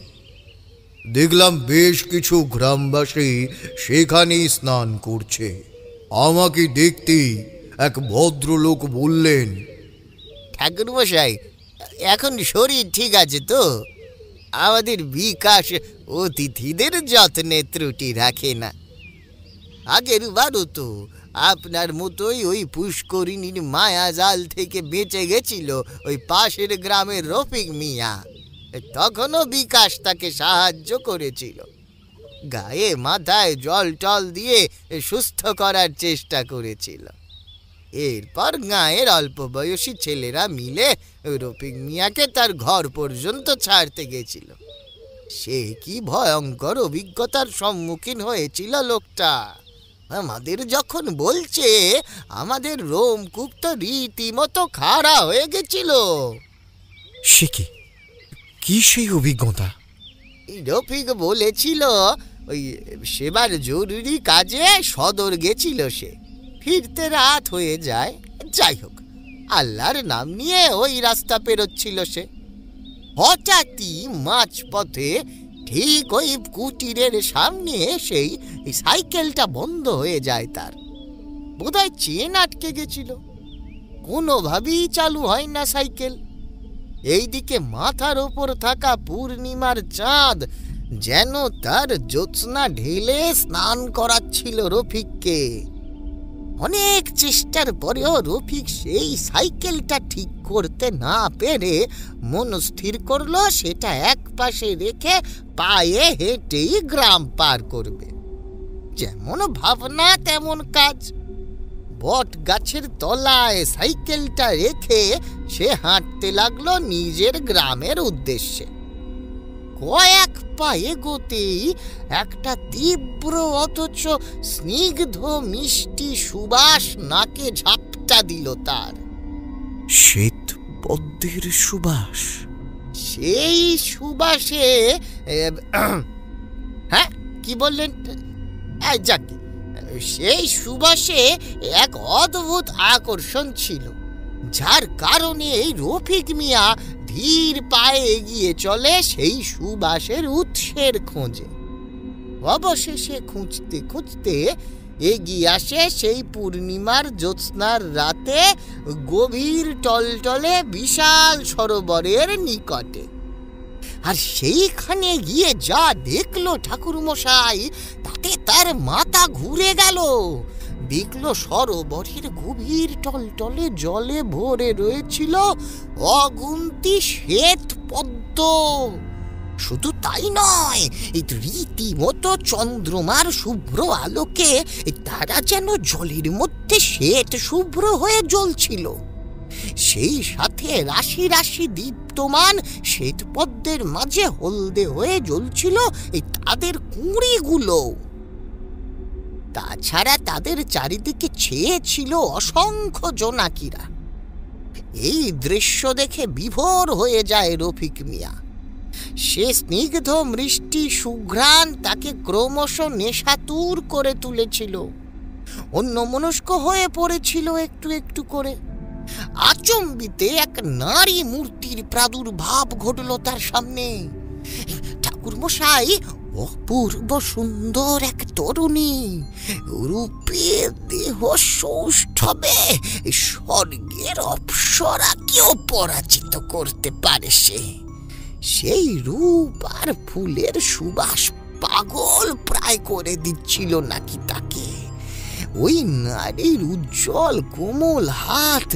দেখলাম বেশ কিছু গ্রামবাসী সেখানেই স্নান করছে। আমাকে দেখতেই এক ভদ্রলোক বললেন, ঠাকুরমশাই, এখন শরীর ঠিক আছে তো? আমাদের বিকাশ অতিথিদের যত্নে ত্রুটি রাখে না। আগের বারও তো আপনার মতোই ওই পুষ্করিণীর মায়াজাল থেকে বেঁচে গেছিল ওই পাশের গ্রামের রফিক মিয়া। তখনও বিকাশ তাকে সাহায্য করেছিল। গায়ে মাথায় জল টল দিয়ে সুস্থ করার চেষ্টা করেছিল। এরপর গাঁয়ের অল্প বয়সী ছেলেরা মিলে রফিক মিয়াকে তার ঘর পর্যন্ত ছাড়তে গেছিল। সে কি ভয়ঙ্কর অভিজ্ঞতার সম্মুখীন হয়েছিল লোকটা! আমাদের যখন বলছে, আমাদের রোমকূপ তো রীতিমতো খাড়া হয়ে গেছিল। সে কি সেই অভিজ্ঞতা? রফিক বলেছিল ওই সেবার জরুরি কাজে সদর গেছিল, সে ফিরতে রাত হয়ে যায়। যাই হোক, আল্লাহর নাম নিয়ে ওই রাস্তা পেরোচ্ছিল সে। হঠাৎই মাঝপথে ঠিক ওই কুটিরের সামনে সেই সাইকেলটা বন্ধ হয়ে যায় তার। বোধহয় চেন আটকে গেছিল, কোনোভাবেই চালু হয় না সাইকেল। এইদিকে মাথার ওপর থাকা পূর্ণিমার চাঁদ যেন তার জ্যোৎস্না ঢেলে স্নান করাচ্ছিল রফিককে। অনেক চেষ্টার পরেও রফিক সেই সাইকেলটা ঠিক করতে না পেরে মন স্থির করলো সেটা এক পাশে রেখে পায়ে হেঁটেই গ্রাম পার করবে। যেমন ভাবনা তেমন কাজ। বট গাছের তলায় সাইকেলটা রেখে সে হাঁটতে লাগলো নিজের গ্রামের উদ্দেশ্যে। কয়েক পা এগোতেই একটা তীব্র অথচ স্নিগ্ধ মিষ্টি সুবাস নাকে ঝাপটা দিল তার। শ্বেত পদ্মের সুবাস। সেই সুবাসে হ্যাঁ কি বললেন? যাক, সেই সুবাসে এক অদ্ভুত আকর্ষণ ছিল, যার কারণে এই রফিক মিয়া ধীর পায়ে এগিয়ে চলে সেই সুবাসের উৎসের খোঁজে। অবশেষে খুঁজতে খুঁজতে এগিয়ে আসে সেই পূর্ণিমার জ্যোৎস্নার রাতে গভীর টলটলে বিশাল সরোবরের নিকটে। আর সেইখানে গিয়ে যা দেখলো ঠাকুরমশাই, তাতে তার মাথা ঘুরে গেল। দেখলো সরোবরের গভীর টলটলে জলে ভরে রয়েছিল অগুন্তি শ্বেত পদ্ম। শুধু তাই নয়, রীতিমতো চন্দ্রমার শুভ্র আলোকে তারা যেন জলের মধ্যে শ্বেত শুভ্র হয়ে জ্বলছিল। সেই সাথে রাশি রাশি দীপ্তমান শ্বেত পদ্মের মাঝে হলদে হয়ে জ্বলছিল তাদের কুঁড়িগুলো। তাছাড়া তাদের চারিদিকে ছেয়ে ছিল অসংখ্য জোনাকিরা। এই দৃশ্য দেখে বিভোর হয়ে যায় রফিক মিয়া। সে স্নিগ্ধ মিষ্টি সুঘ্রাণ তাকে ক্রমশ নেশাতুর করে তুলেছিল। অন্যমনস্ক হয়ে পড়েছিল একটু একটু করে। আচম্বিতে এক নারী মূর্তির প্রাদুর্ভাব ঘটল তার সামনে। ঠাকুরমশাই, অপূর্ব সুন্দর এক তরুণী, রূপে দেহ সৌষ্ঠবে স্বর্গের অপ্সরাকেও পরাজিত করতে পারে সে। সেই রূপ আর ফুলের সুবাস পাগল প্রায় করে দিচ্ছিল নাকি তাকে। ওই নারীর উজ্জ্বল কোমল হাত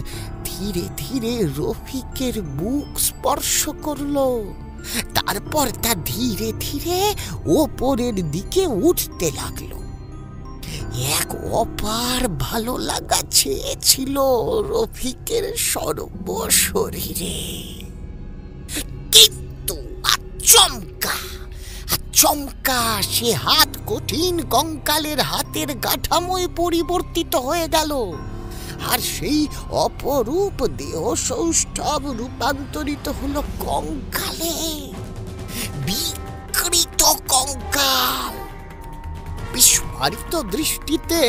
ধীরে ধীরে রফিকের বুক স্পর্শ করলো। তারপর তা ধীরে ধীরে ওপরের দিকে উঠতে লাগলো। এক অপার ভালো লাগা ছেয়েছিল রফিকের সর্বশরীরে। কিন্তু আচমকা সে হাত কঠিন কঙ্কালের হাতের কাঠামোয় পরিবর্তিত হয়ে গেল। আর সেই অপরূপ দেহ সৌষ্ঠব রূপান্তরিত হলো কঙ্কালে, বিকৃত কঙ্কাল। বিস্ফারিত দৃষ্টিতে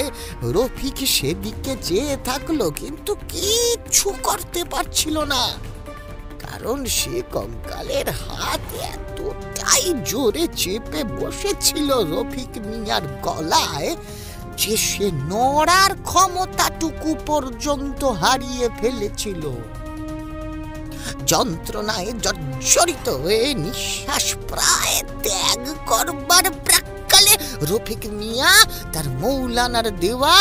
রফিক সেদিকে চেয়ে থাকলো, কিন্তু কিচ্ছু করতে পারছিল না। কারণ সে কঙ্কালের হাত এতটাই জোরে চেপে বসেছিল রফিক মিয়ার গলায় যে সে নড়ার ক্ষমতাটুকু পর্যন্ত হারিয়ে ফেলেছিল। যন্ত্রণায় জর্জরিত হয়ে নিঃশ্বাস প্রায় ত্যাগ করবার প্রাক্কালে রফিক মিয়া তার মৌলানার দেওয়া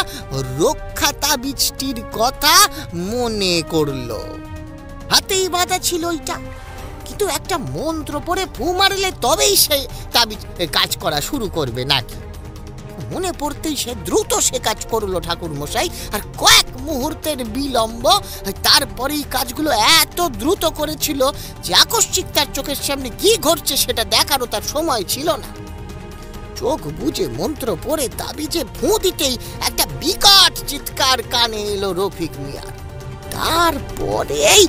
রক্ষা তাবিজটির কথা মনে করল। হাতেই বাঁধা ছিল ওইটা, কিন্তু একটা মন্ত্র পড়ে ফু মারলে তবেই সে তাবিজ কাজ করা শুরু করবে নাকি। মনে পড়তেই সে দ্রুত সে কাজ করলো ঠাকুর মশাই। আর কয়েক মুহূর্তের বিলম্ব, তারপরেই কাজগুলো এত দ্রুত করেছিল যে আকস্মিক তার চোখের সামনে কি ঘটছে সেটা দেখারও তার সময় ছিল না। চোখ বুজে মন্ত্র পড়ে তাবিজে ফু দিতেই একটা বিকট চিৎকার কানে এলো রফিক মিয়া। তারপরেই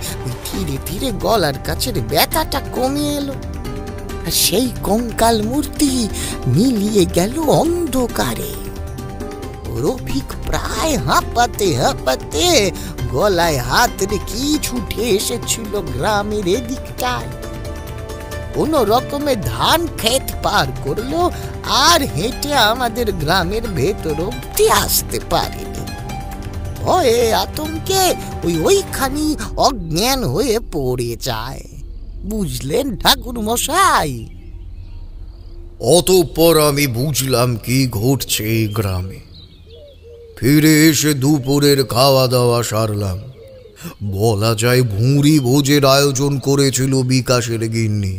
ধীরে ধীরে গলার কাছের ব্যথাটা কমে এলো। সেই কঙ্কাল মূর্তি মিলিয়ে গেল অন্ধকারে। রফিক প্রায় হাঁপাতে হাঁপাতে গলায় হাত রেখে ছুটে এসেছিল গ্রামের এদিকটায়। কোন রকমে ধান ক্ষেত পার করলো, আর হেঁটে আমাদের গ্রামের ভেতর অব্দি আসতে পারেনি। ভয়ে আতঙ্কে ওইখানি অজ্ঞান হয়ে পড়ে যায়। বুঝলেন ঠাকুর মশাই? অতঃপর আমি বুঝলাম কি ঘটছে এই গ্রামে। ফিরে এসে দুপুরের খাওয়া দাওয়া সারলাম। বলা যায় ভুঁড়ি ভোজের আয়োজন করেছিল বিকাশের গিন্নি।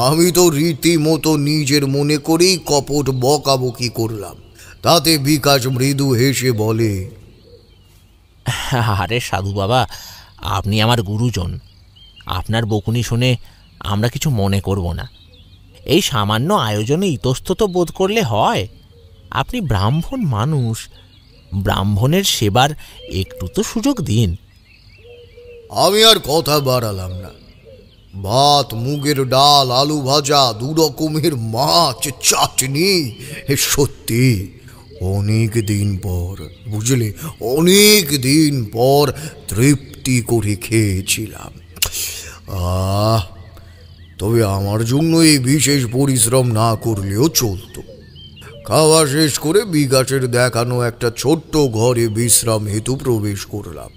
আমি তো রীতিমতো নিজের মনে করেই কপট বকাবকি করলাম। তাতে বিকাশ মৃদু হেসে বলে, আরে সাধু বাবা, আপনি আমার গুরুজন, আপনার বকুনি শুনে আমরা কিছু মনে করব না। এই সামান্য আয়োজনে ইতস্তত বোধ করলে হয়? আপনি ব্রাহ্মণ মানুষ, ব্রাহ্মণের সেবার একটু তো সুযোগ দিন। আমি আর কথা বাড়ালাম না। ভাত, মুগের ডাল, আলু ভাজা, 2 রকমের মাছ, চাটনি। সত্যি অনেক দিন পর, বুঝলে, অনেক দিন পর তৃপ্তি করে খেয়েছিলাম। তবে আমার জন্য এই বিশেষ পরিশ্রম না করলেও চলতো। খাওয়া শেষ করে বিকাশের দেখানো একটা ছোট্ট ঘরে বিশ্রাম হেতু প্রবেশ করলাম।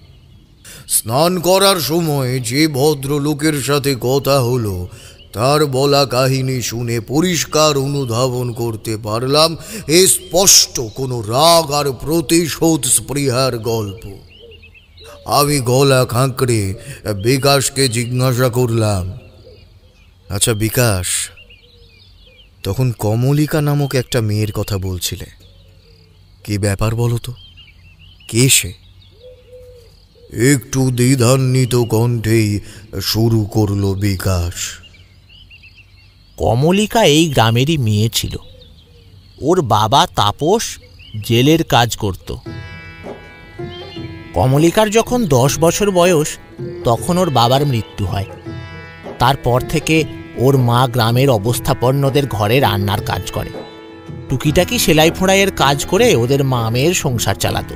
স্নান করার সময় যে ভদ্রলোকের সাথে কথা হলো তার বলা কাহিনী শুনে পরিষ্কার অনুধাবন করতে পারলাম এ স্পষ্ট কোনো রাগ আর প্রতিশোধ স্পৃহার গল্প। আমি গলা খাঁকড়ে বিকাশকে জিজ্ঞাসা করলাম, আচ্ছা বিকাশ, তখন কমলিকা নামক একটা মেয়ের কথা বলছিলে, কি ব্যাপার বলো তো? কে সে? একটু দ্বিধান্বিত কণ্ঠেই শুরু করলো বিকাশ। কমলিকা এই গ্রামেরই মেয়ে ছিল। ওর বাবা তাপস জেলের কাজ করত। কমলিকার যখন 10 বছর বয়স তখন ওর বাবার মৃত্যু হয়। তারপর থেকে ওর মা গ্রামের অবস্থাপন্নদের ঘরে রান্নার কাজ করে, টুকিটাকি সেলাই ফোড়াইয়ের কাজ করে ওদের মা মেয়ের সংসার চালাতো।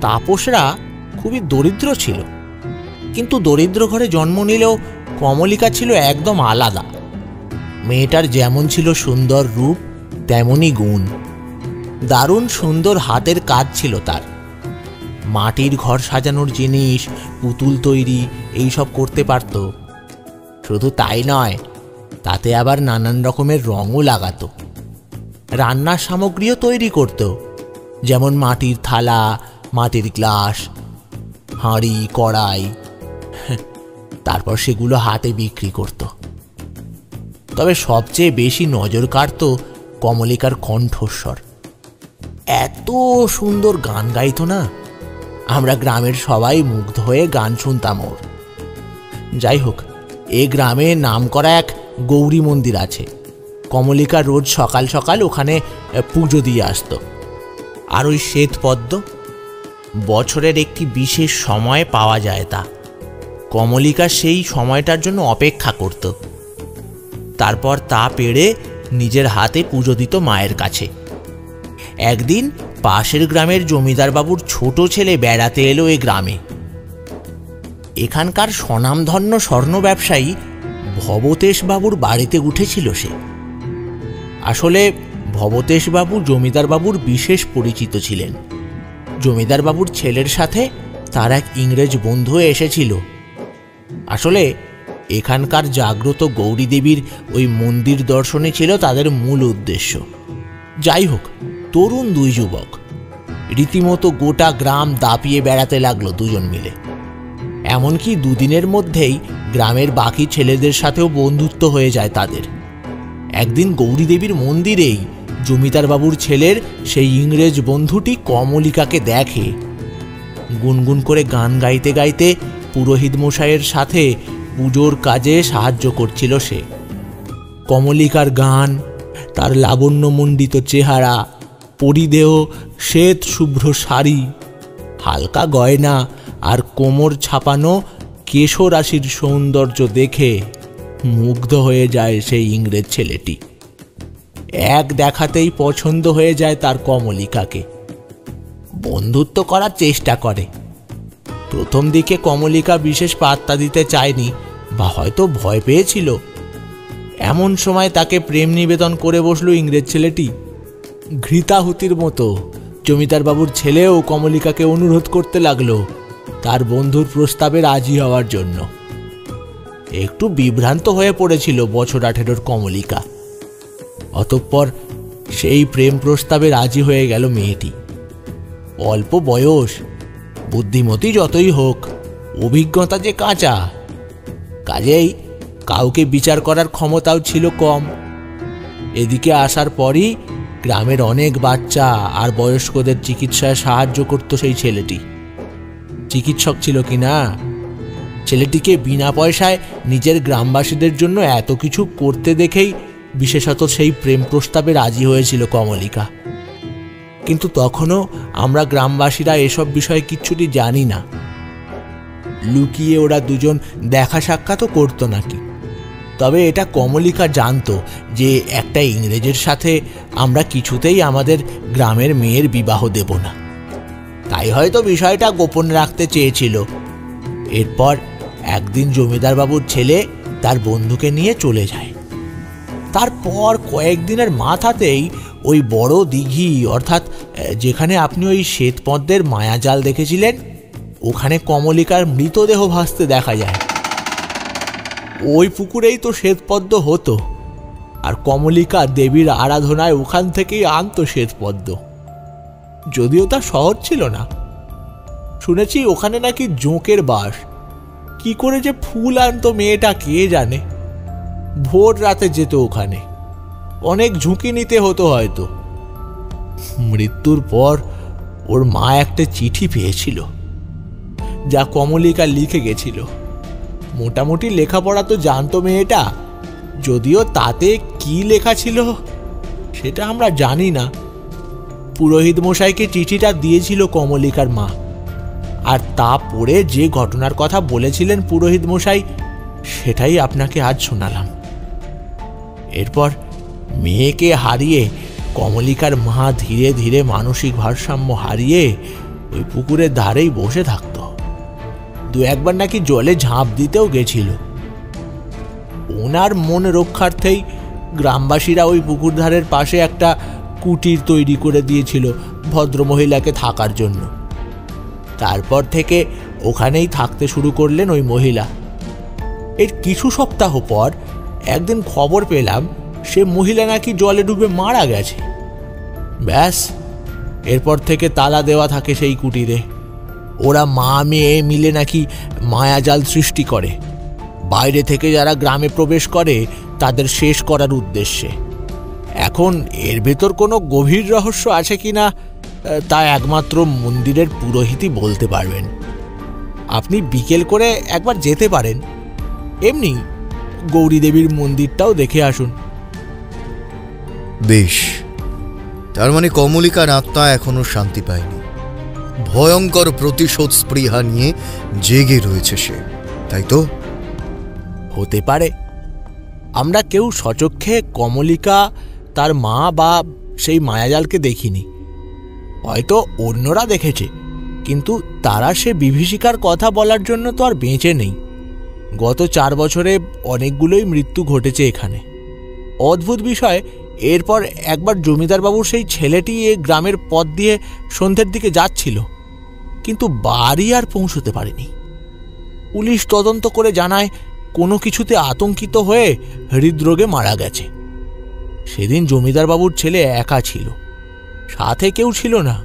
তাপসরা খুবই দরিদ্র ছিল, কিন্তু দরিদ্র ঘরে জন্ম নিলেও কমলিকা ছিল একদম আলাদা। মেয়েটার যেমন ছিল সুন্দর রূপ, তেমনই গুণ। দারুণ সুন্দর হাতের কাজ ছিল তার। মাটির ঘর সাজানোর জিনিস, পুতুল তৈরি, এইসব করতে পারত। শুধু তাই নয়, তাতে আবার নানান রকমের রঙও লাগাতো। রান্নার সামগ্রীও তৈরি করত, যেমন মাটির থালা, মাটির গ্লাস, হাঁড়ি, কড়াই। তারপর সেগুলো হাতে বিক্রি করত। তবে সবচেয়ে বেশি নজর কাড়ত কমলিকার কণ্ঠস্বর। এত সুন্দর গান গাইতো না, আমরা গ্রামের সবাই মুগ্ধ হয়ে গান শুনতাম ওর। যাই হোক, এ গ্রামে নামকরা এক গৌরী মন্দির আছে। কমলিকা রোজ সকাল সকাল ওখানে পুজো দিয়ে আসতো। আর ওই শ্বেতপদ্ম, বছরের একটি বিশেষ সময় পাওয়া যায় তা। কমলিকা সেই সময়টার জন্য অপেক্ষা করত। তারপর তা পেড়ে নিজের হাতে পুজো দিত মায়ের কাছে। একদিন পাশের গ্রামের জমিদার বাবুর ছোট ছেলে বেড়াতে এলো এ গ্রামে। এখানকার স্বনামধন্য স্বর্ণ ব্যবসায়ী ভবতেশ বাবুর বাড়িতে উঠেছিল সে। আসলে ভবতেশ বাবু জমিদার বাবুর বিশেষ পরিচিত ছিলেন। জমিদার বাবুর ছেলের সাথে তার এক ইংরেজ বন্ধু এসেছিল। আসলে এখানকার জাগ্রত গৌরী দেবীর ওই মন্দির দর্শনে ছিল তাদের মূল উদ্দেশ্য। যাই হোক, তরুণ 2 যুবক রীতিমতো গোটা গ্রাম দাপিয়ে বেড়াতে লাগলো দুজন মিলে। এমনকি 2 দিনের মধ্যেই গ্রামের বাকি ছেলেদের সাথেও বন্ধুত্ব হয়ে যায় তাদের। একদিন গৌরী দেবীর মন্দিরেই জমিদার বাবুর ছেলের সেই ইংরেজ বন্ধুটি কমলিকাকে দেখে। গুনগুন করে গান গাইতে গাইতে পুরোহিত মশাইয়ের সাথে পুজোর কাজে সাহায্য করছিল সে। কমলিকার গান, তার লাবণ্যমণ্ডিত চেহারা, পরিধেয় শ্বেত শুভ্র শাড়ি, হালকা গয়না আর কোমর ছাপানো কেশরাশির সৌন্দর্য দেখে মুগ্ধ হয়ে যায় সেই ইংরেজ ছেলেটি। এক দেখাতেই পছন্দ হয়ে যায় তার কমলিকাকে। বন্ধুত্ব করার চেষ্টা করে। প্রথম দিকে কমলিকা বিশেষ পাত্তা দিতে চায়নি বা হয়তো ভয় পেয়েছিল। এমন সময় তাকে প্রেম নিবেদন করে বসল ইংরেজ ছেলেটি। ঘৃতাহুতির মতো জমিদার বাবুর ছেলেও কমলিকাকে অনুরোধ করতে লাগলো তার বন্ধুর প্রস্তাবে রাজি হওয়ার জন্য। একটু বিভ্রান্ত হয়ে পড়েছিল বছর 18 কমলিকা। অতঃপর সেই প্রেম প্রস্তাবে রাজি হয়ে গেল মেয়েটি। অল্প বয়স, বুদ্ধিমতী যতই হোক, অভিজ্ঞতা যে কাঁচা, কাজেই কাউকে বিচার করার ক্ষমতাও ছিল কম। এদিকে আসার পরই গ্রামের অনেক বাচ্চা আর বয়স্কদের চিকিৎসায় সাহায্য করত সেই ছেলেটি। চিকিৎসক ছিল কিনা, ছেলেটিকে বিনা পয়সায় নিজের গ্রামবাসীদের জন্য এত কিছু করতে দেখেই বিশেষত সেই প্রেম প্রস্তাবে রাজি হয়েছিল কমলিকা। কিন্তু তখনও আমরা গ্রামবাসীরা এসব বিষয়ে কিচ্ছুটি জানি না। লুকিয়ে ওরা দুজন দেখা সাক্ষাৎও করতো নাকি। তবে এটা কমলিকা জানতো যে একটা ইংরেজের সাথে আমরা কিছুতেই আমাদের গ্রামের মেয়ের বিবাহ দেব না। তাই হয়তো বিষয়টা গোপন রাখতে চেয়েছিল। এরপর একদিন জমিদার বাবুর ছেলে তার বন্ধুকে নিয়ে চলে যায়। তারপর কয়েকদিনের মাথাতেই ওই বড় দিঘি, অর্থাৎ যেখানে আপনি ওই শ্বেতপদ্মের মায়াজাল দেখেছিলেন, ওখানে কমলিকার মৃতদেহ ভাসতে দেখা যায়। ওই পুকুরেই তো শ্বেতপদ্ম হতো, আর কমলিকা দেবীর আরাধনায় ওখান থেকেই আনতো শ্বেতপদ্ম। যদিও তা শহর ছিল না। শুনেছি ওখানে নাকি জোঁকের বাস। কি করে যে ফুল আনতো মেয়েটা কে জানে। ভোর রাতে যেত ওখানে, অনেক ঝুঁকি নিতে হতো হয়তো। মৃত্যুর পর ওর মা একটা চিঠি পেয়েছিল, যা কমলিকা লিখে গেছিল। মোটামুটি লেখাপড়া তো জানতো মেয়েটা, যদিও তাতে কি লেখা ছিল সেটা আমরা জানি না। পুরোহিত মশাইকে চিঠিটা দিয়েছিল কমলিকার মা, আর তা পড়ে যে ঘটনার কথা বলেছিলেন পুরোহিত মশাই, সেটাই আপনাকে আজ শোনালাম। এরপর মেয়েকে হারিয়ে কমলিকার মা ধীরে ধীরে মানসিক ভারসাম্য হারিয়ে ওই পুকুরের ধারেই বসে থাকত। দু একবার নাকি জলে ঝাঁপ দিতেও গেছিল। ওনার মন রক্ষার্থেই গ্রামবাসীরা ওই পুকুর ধারের পাশে একটা কুটির তৈরি করে দিয়েছিল ভদ্রমহিলাকে থাকার জন্য। তারপর থেকে ওখানেই থাকতে শুরু করলেন ওই মহিলা। এর কিছু সপ্তাহ পর একদিন খবর পেলাম সে মহিলা নাকি জলে ডুবে মারা গেছে। ব্যাস, এরপর থেকে তালা দেওয়া থাকে সেই কুটিরে। ওরা মা মেয়ে মিলে নাকি মায়াজাল সৃষ্টি করে, বাইরে থেকে যারা গ্রামে প্রবেশ করে তাদের শেষ করার উদ্দেশ্যে। এখন এর ভেতর কোনো গভীর রহস্য আছে কিনা তা একমাত্র মন্দিরের পুরোহিতই বলতে পারবেন। আপনি বিকেল করে একবার যেতে পারেন, এমনি গৌরী দেবীর মন্দিরটাও দেখে আসুন। বেশ, তার মানে কমলিকার আত্মা এখনো শান্তি পায়নি। ভয়ঙ্কর প্রতিশোধ স্পৃহা নিয়ে জেগে রয়েছে সে, তাই তো? হতে পারে। আমরা কেউ সচক্ষে কমলিকা, তার মা বা সেই মায়াজালকে দেখিনি। হয়তো অন্যরা দেখেছে, কিন্তু তারা সে বিভীষিকার কথা বলার জন্য তো আর বেঁচে নেই। গত 4 বছরে অনেকগুলোই মৃত্যু ঘটেছে এখানে। অদ্ভুত বিষয়, এরপর একবার জমিদার বাবুর সেই ছেলেটি এ গ্রামের পথ দিয়ে সন্ধ্যের দিকে যাচ্ছিল, কিন্তু বাড়ি আর পৌঁছতে পারেনি। পুলিশ তদন্ত করে জানায় কোনো কিছুতে আতঙ্কিত হয়ে হৃদরোগে মারা গেছে। সেদিন জমিদার বাবুর ছেলে একা ছিল, সাথে কেউ ছিল না।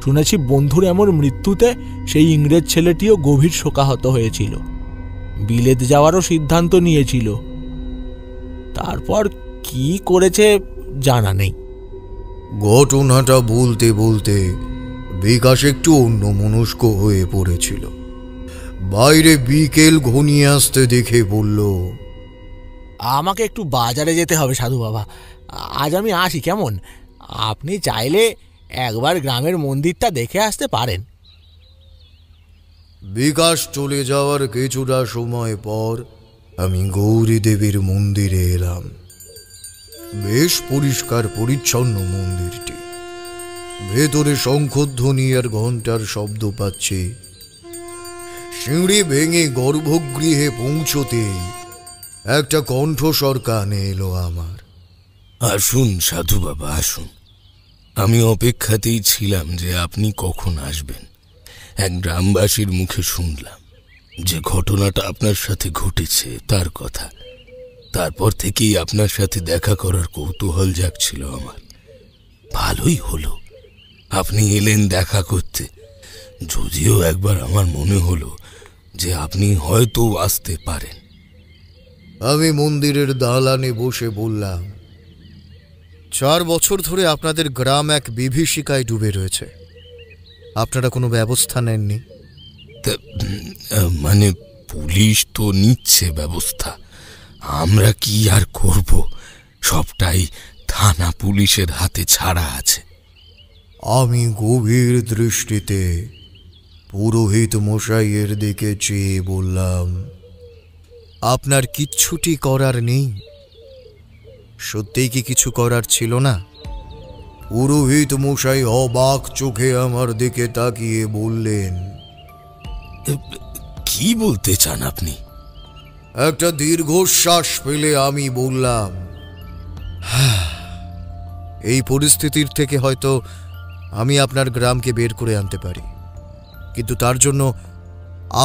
শুনেছি বন্ধুর এমন মৃত্যুতে সেই ইংরেজ ছেলেটিও গভীর শোকাহত হয়েছিল, বিলেত যাওয়ারও সিদ্ধান্ত নিয়েছিল। তারপর কি করেছে জানা নেই। ঘটনাটা বলতে বলতে বিকাশ একটু অন্যমনস্ক হয়ে পড়েছিল। বাইরে বিকেল ঘনিয়ে আসতে দেখে বলল, আমাকে একটু বাজারে যেতে হবে সাধু বাবা, আজ আমি আসি কেমন? আপনি চাইলে একবার গ্রামের মন্দিরটা দেখে আসতে পারেন। বিকাশ চলে যাওয়ার কিছুটা সময় পর আমি গৌরী দেবীর মন্দিরে এলাম। বেশ পরিষ্কার পরিচ্ছন্ন মন্দিরটি। ভেতরে শঙ্খধ্বনি আর ঘণ্টার শব্দ পাচ্ছি। সিঁড়ি ভেঙে গর্ভগৃহে পৌঁছতে একটা কণ্ঠস্বর কানে এলো আমার। আসুন সাধু বাবা, আসুন। আমি অপেক্ষাতেই ছিলাম যে আপনি কখন আসবেন। এক গ্রামবাসীর মুখে শুনলাম যে ঘটনাটা আপনার সাথে ঘটেছে তার কথা। তারপর থেকেই আপনার সাথে দেখা করার কৌতূহল জাগছিল আমার। ভালোই হলো আপনি এলেন দেখা করতে, যদিও একবার আমার মনে হলো যে আপনি হয়তো আসতে পারেন। আমি মন্দিরের দালানে বসে বললাম, 4 বছর ধরে আপনাদের গ্রাম এক বিভীষিকায় ডুবে রয়েছে। আপনারা কোনো ব্যবস্থা নেননি? মানে পুলিশ তো নিচ্ছে ব্যবস্থা, আমরা কি আর করব? সবটাই থানা পুলিশের হাতে ছাড়া আছে। আমি গভীর দৃষ্টিতে পুরোহিত মশাইয়ের দিকে চেয়ে বললাম, আপনার কিচ্ছুটি করার নেই? সত্যিই কি কিছু করার ছিল না? পুরোহিত মশাই অবাক চোখে আমার দিকে তাকিয়ে বললেন, কি বলতে চান আপনি? একটা দীর্ঘশ্বাস ফেলে আমি বললাম, এই পরিস্থিতির থেকে হয়তো আমি আপনার গ্রামকে বের করে আনতে পারি, কিন্তু তার জন্য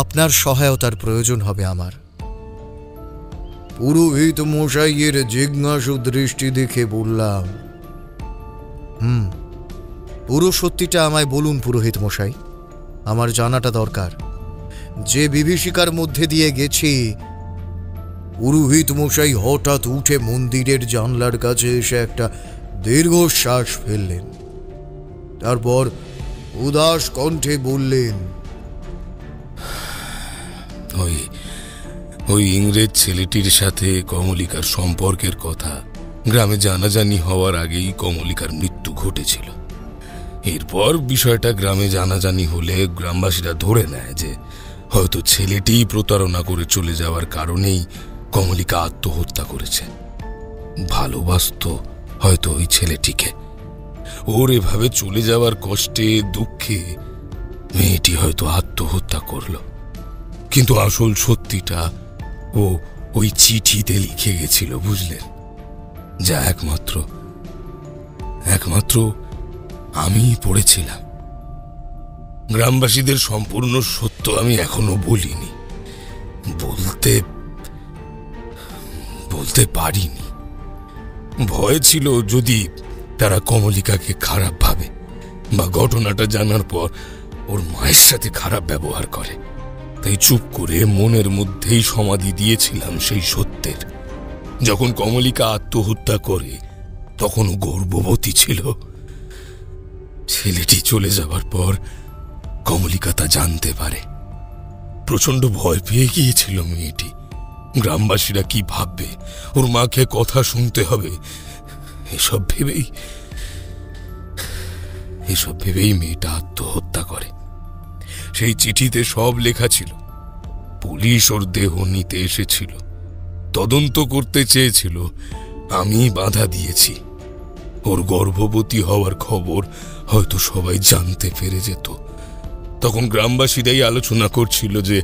আপনার সহায়তার প্রয়োজন হবে আমার। পুরোহিত মশাইয়ের জিজ্ঞাসু দৃষ্টি দেখে বললাম, পুরো সত্যিটা আমায় বলুন পুরোহিত মশাই, আমার জানাটা দরকার। যে বিভীষিকার মধ্যে দিয়ে গেছি। পুরোহিত মশাই হঠাৎ উঠে মন্দিরের জানলার কাছে এসে একটা দীর্ঘশ্বাস ফেললেন। তারপর উদাস কণ্ঠে বললেন, ওই ইংরেজ ছেলেটির সাথে কমলিকার সম্পর্কের কথা গ্রামে জানাজানি হওয়ার আগেই কমলিকার মৃত্যু ঘটেছিল। এরপর বিষয়টা গ্রামে জানাজানি হলে গ্রামবাসীরা ধরে নেয় যে হয়তো ছেলেটি প্রতারণা করে চলে যাওয়ার কারণেই কমলিকা আত্মহত্যা করেছে। ভালোবাসত হয়তো ওই ছেলেটিকে। ওর এভাবে চলে যাওয়ার কষ্টে দুঃখে মেয়েটি হয়তো আত্মহত্যা করল। কিন্তু আসল সত্যিটা ও ওই চিঠিতে লিখে গেছিল, বুঝলেন? যা একমাত্র আমি পড়েছিলাম। গ্রামবাসীদের সম্পূর্ণ সত্য আমি এখনো বলিনি, বলতে পারিনি। ভয় ছিল যদি তারা কমলিকাকে খারাপ ভাবে বা ঘটনাটা জানার পর ওর মায়ের সাথে খারাপ ব্যবহার করে, তাই চুপ করে মনের মধ্যেই সমাধি দিয়েছিলাম সেই সত্যের। যখন কমলিকা আত্মহত্যা করে তখন গর্ভবতী ছিল। ছেলেটি চলে যাবার পর কমলিকা তা জানতে পারে। প্রচন্ড ভয় পেয়ে গিয়েছিল মেয়েটি। গ্রামবাসীরা কি ভাববে, ওর মাকে কথা শুনতে হবে, এসব ভেবেই মেয়েটা আত্মহত্যা করে। সেই চিঠিতে সব লেখা ছিল। পুলিশ ওর দেহ নিতে এসেছিল, তদন্ত করতে চেয়েছিল, আমি বাধা দিয়েছি। ওর গর্ভবতী হওয়ার খবর হয়তো সবাই জানতে পেরে যেত। তখন গ্রামবাসীরাই আলোচনা করছিল যে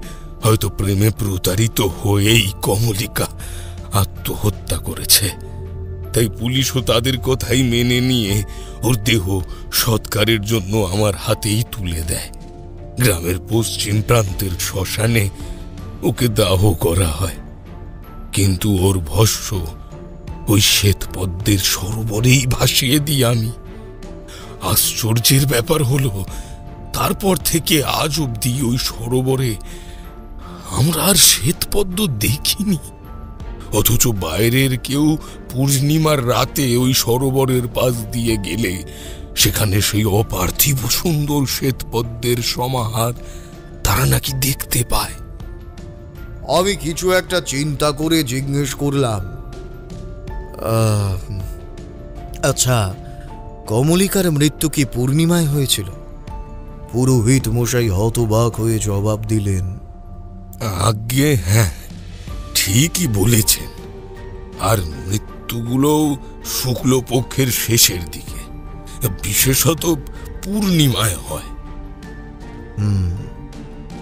হয়তো প্রেমে প্রতারিত হয়েই কমলিকা আত্মহত্যা করেছে। তাই পুলিশও তাদের কথাই মেনে নিয়ে ওর দেহ সৎকারের জন্য আমার হাতেই তুলে দেয়। গ্রামের পশ্চিম প্রান্তের শ্মশানে ওকে দাহ করা হয়। কিন্তু ওর ভস্ম ওই শ্বেত পদ্মের সরোবরেই ভাসিয়ে দিই আমি। আশ্চর্যের ব্যাপার হলো, তারপর থেকে আজ অবধি ওই সরোবরে আমরা আর শ্বেত পদ্ম দেখিনি। অথচ বাইরের কেউ পূর্ণিমার রাতে ওই সরোবরের পাশ দিয়ে গেলে সেখানে সেই অপার্থিব সুন্দর শ্বেত পদ্মের সমাহার তারা নাকি দেখতে পায়। আমি কিছু একটা চিন্তা করে জিজ্ঞেস করলাম, আচ্ছা, কমলিকার মৃত্যু কি পূর্ণিমায় হয়েছিল? পুরোহিত মশাই হতবাক হয়ে জবাব দিলেন, আজ্ঞে হ্যাঁ, ঠিকই বলেছেন। আর মৃত্যুগুলো শুক্লপক্ষের শেষের দিকে, বিশেষত পূর্ণিমায় হয়।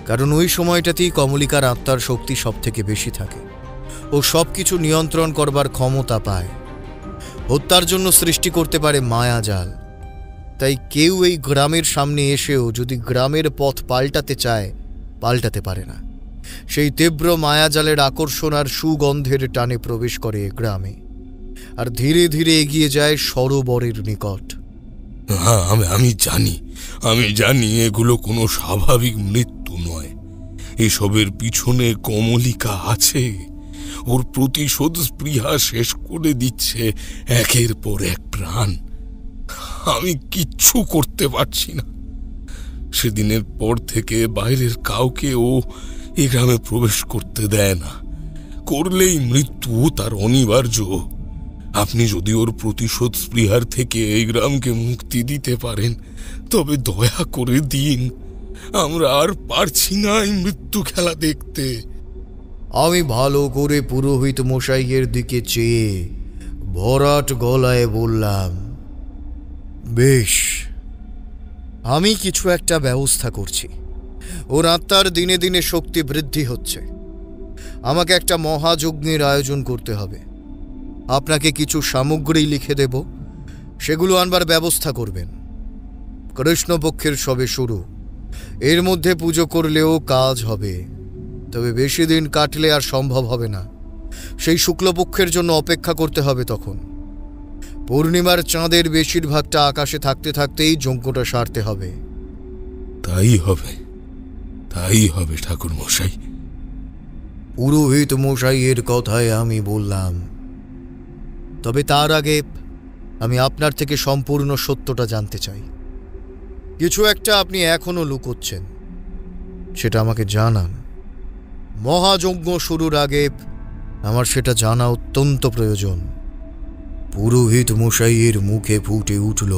কারণ ওই সময়টাতেই কমলিকার আত্মার শক্তি সব থেকে বেশি থাকে। ও সব কিছু নিয়ন্ত্রণ করবার ক্ষমতা পায়, হত্যার জন্য সৃষ্টি করতে পারে মায়াজাল। তাই কেউ এই গ্রামের সামনে এসেও যদি গ্রামের পথ পাল্টাতে চায়, পাল্টাতে পারে না। সেই তীব্র মায়াজালের আকর্ষণ আর সুগন্ধের টানে প্রবেশ করে গ্রামে, আর ধীরে ধীরে এগিয়ে যায় সরোবরের নিকট। হ্যাঁ, আমি জানি এগুলো কোনো স্বাভাবিক মৃত্যু নয়। এসবের পিছনে কমলিকা আছে। ওর প্রতিশোধ স্পৃহা শেষ করে দিচ্ছে একের পর এক প্রাণ। আমি কিচ্ছু করতে পারছি না। সেদিনের পর থেকে বাইরের কাউকে ও এ গ্রামে প্রবেশ করতে দেয় না। করলেই মৃত্যু তার অনিবার্য। আপনি যদি ওর প্রতিশোধ স্পৃহার থেকে এই গ্রামকে মুক্তি দিতে পারেন, তবে দয়া করে দিন। আমরা আর পারছি না এই মৃত্যু খেলা দেখতে। আমি ভালো করে পুরোহিত মশাইয়ের দিকে চেয়ে ভরাট গলায় বললাম, বেশ, আমি কিছু একটা ব্যবস্থা করছি। ওর আত্মার দিনে দিনে শক্তি বৃদ্ধি হচ্ছে। আমাকে একটা মহাযজ্ঞের আয়োজন করতে হবে। আপনাকে কিছু সামগ্রী লিখে দেব, সেগুলো আনবার ব্যবস্থা করবেন। কৃষ্ণপক্ষের সবে শুরু, এর মধ্যে পুজো করলেও কাজ হবে, তবে বেশি দিন কাটলে আর সম্ভব হবে না। সেই শুক্লপক্ষের জন্য অপেক্ষা করতে হবে। তখন পূর্ণিমার চাঁদের বেশিরভাগটা আকাশে থাকতে থাকতেই যজ্ঞটা সারতে হবে। তাই হবে ঠাকুর মশাই। পুরোহিত মশাইয়ের কথায় আমি বললাম, তবে তার আগে আমি আপনার থেকে সম্পূর্ণ সত্যটা জানতে চাই। কিছু একটা আপনি এখনো লুকোচ্ছেন, সেটা আমাকে জানান। মহাযজ্ঞ শুরুর আগে আমার সেটা জানা অত্যন্ত প্রয়োজন। পুরোহিত মশাইয়ের মুখে ফুটে উঠল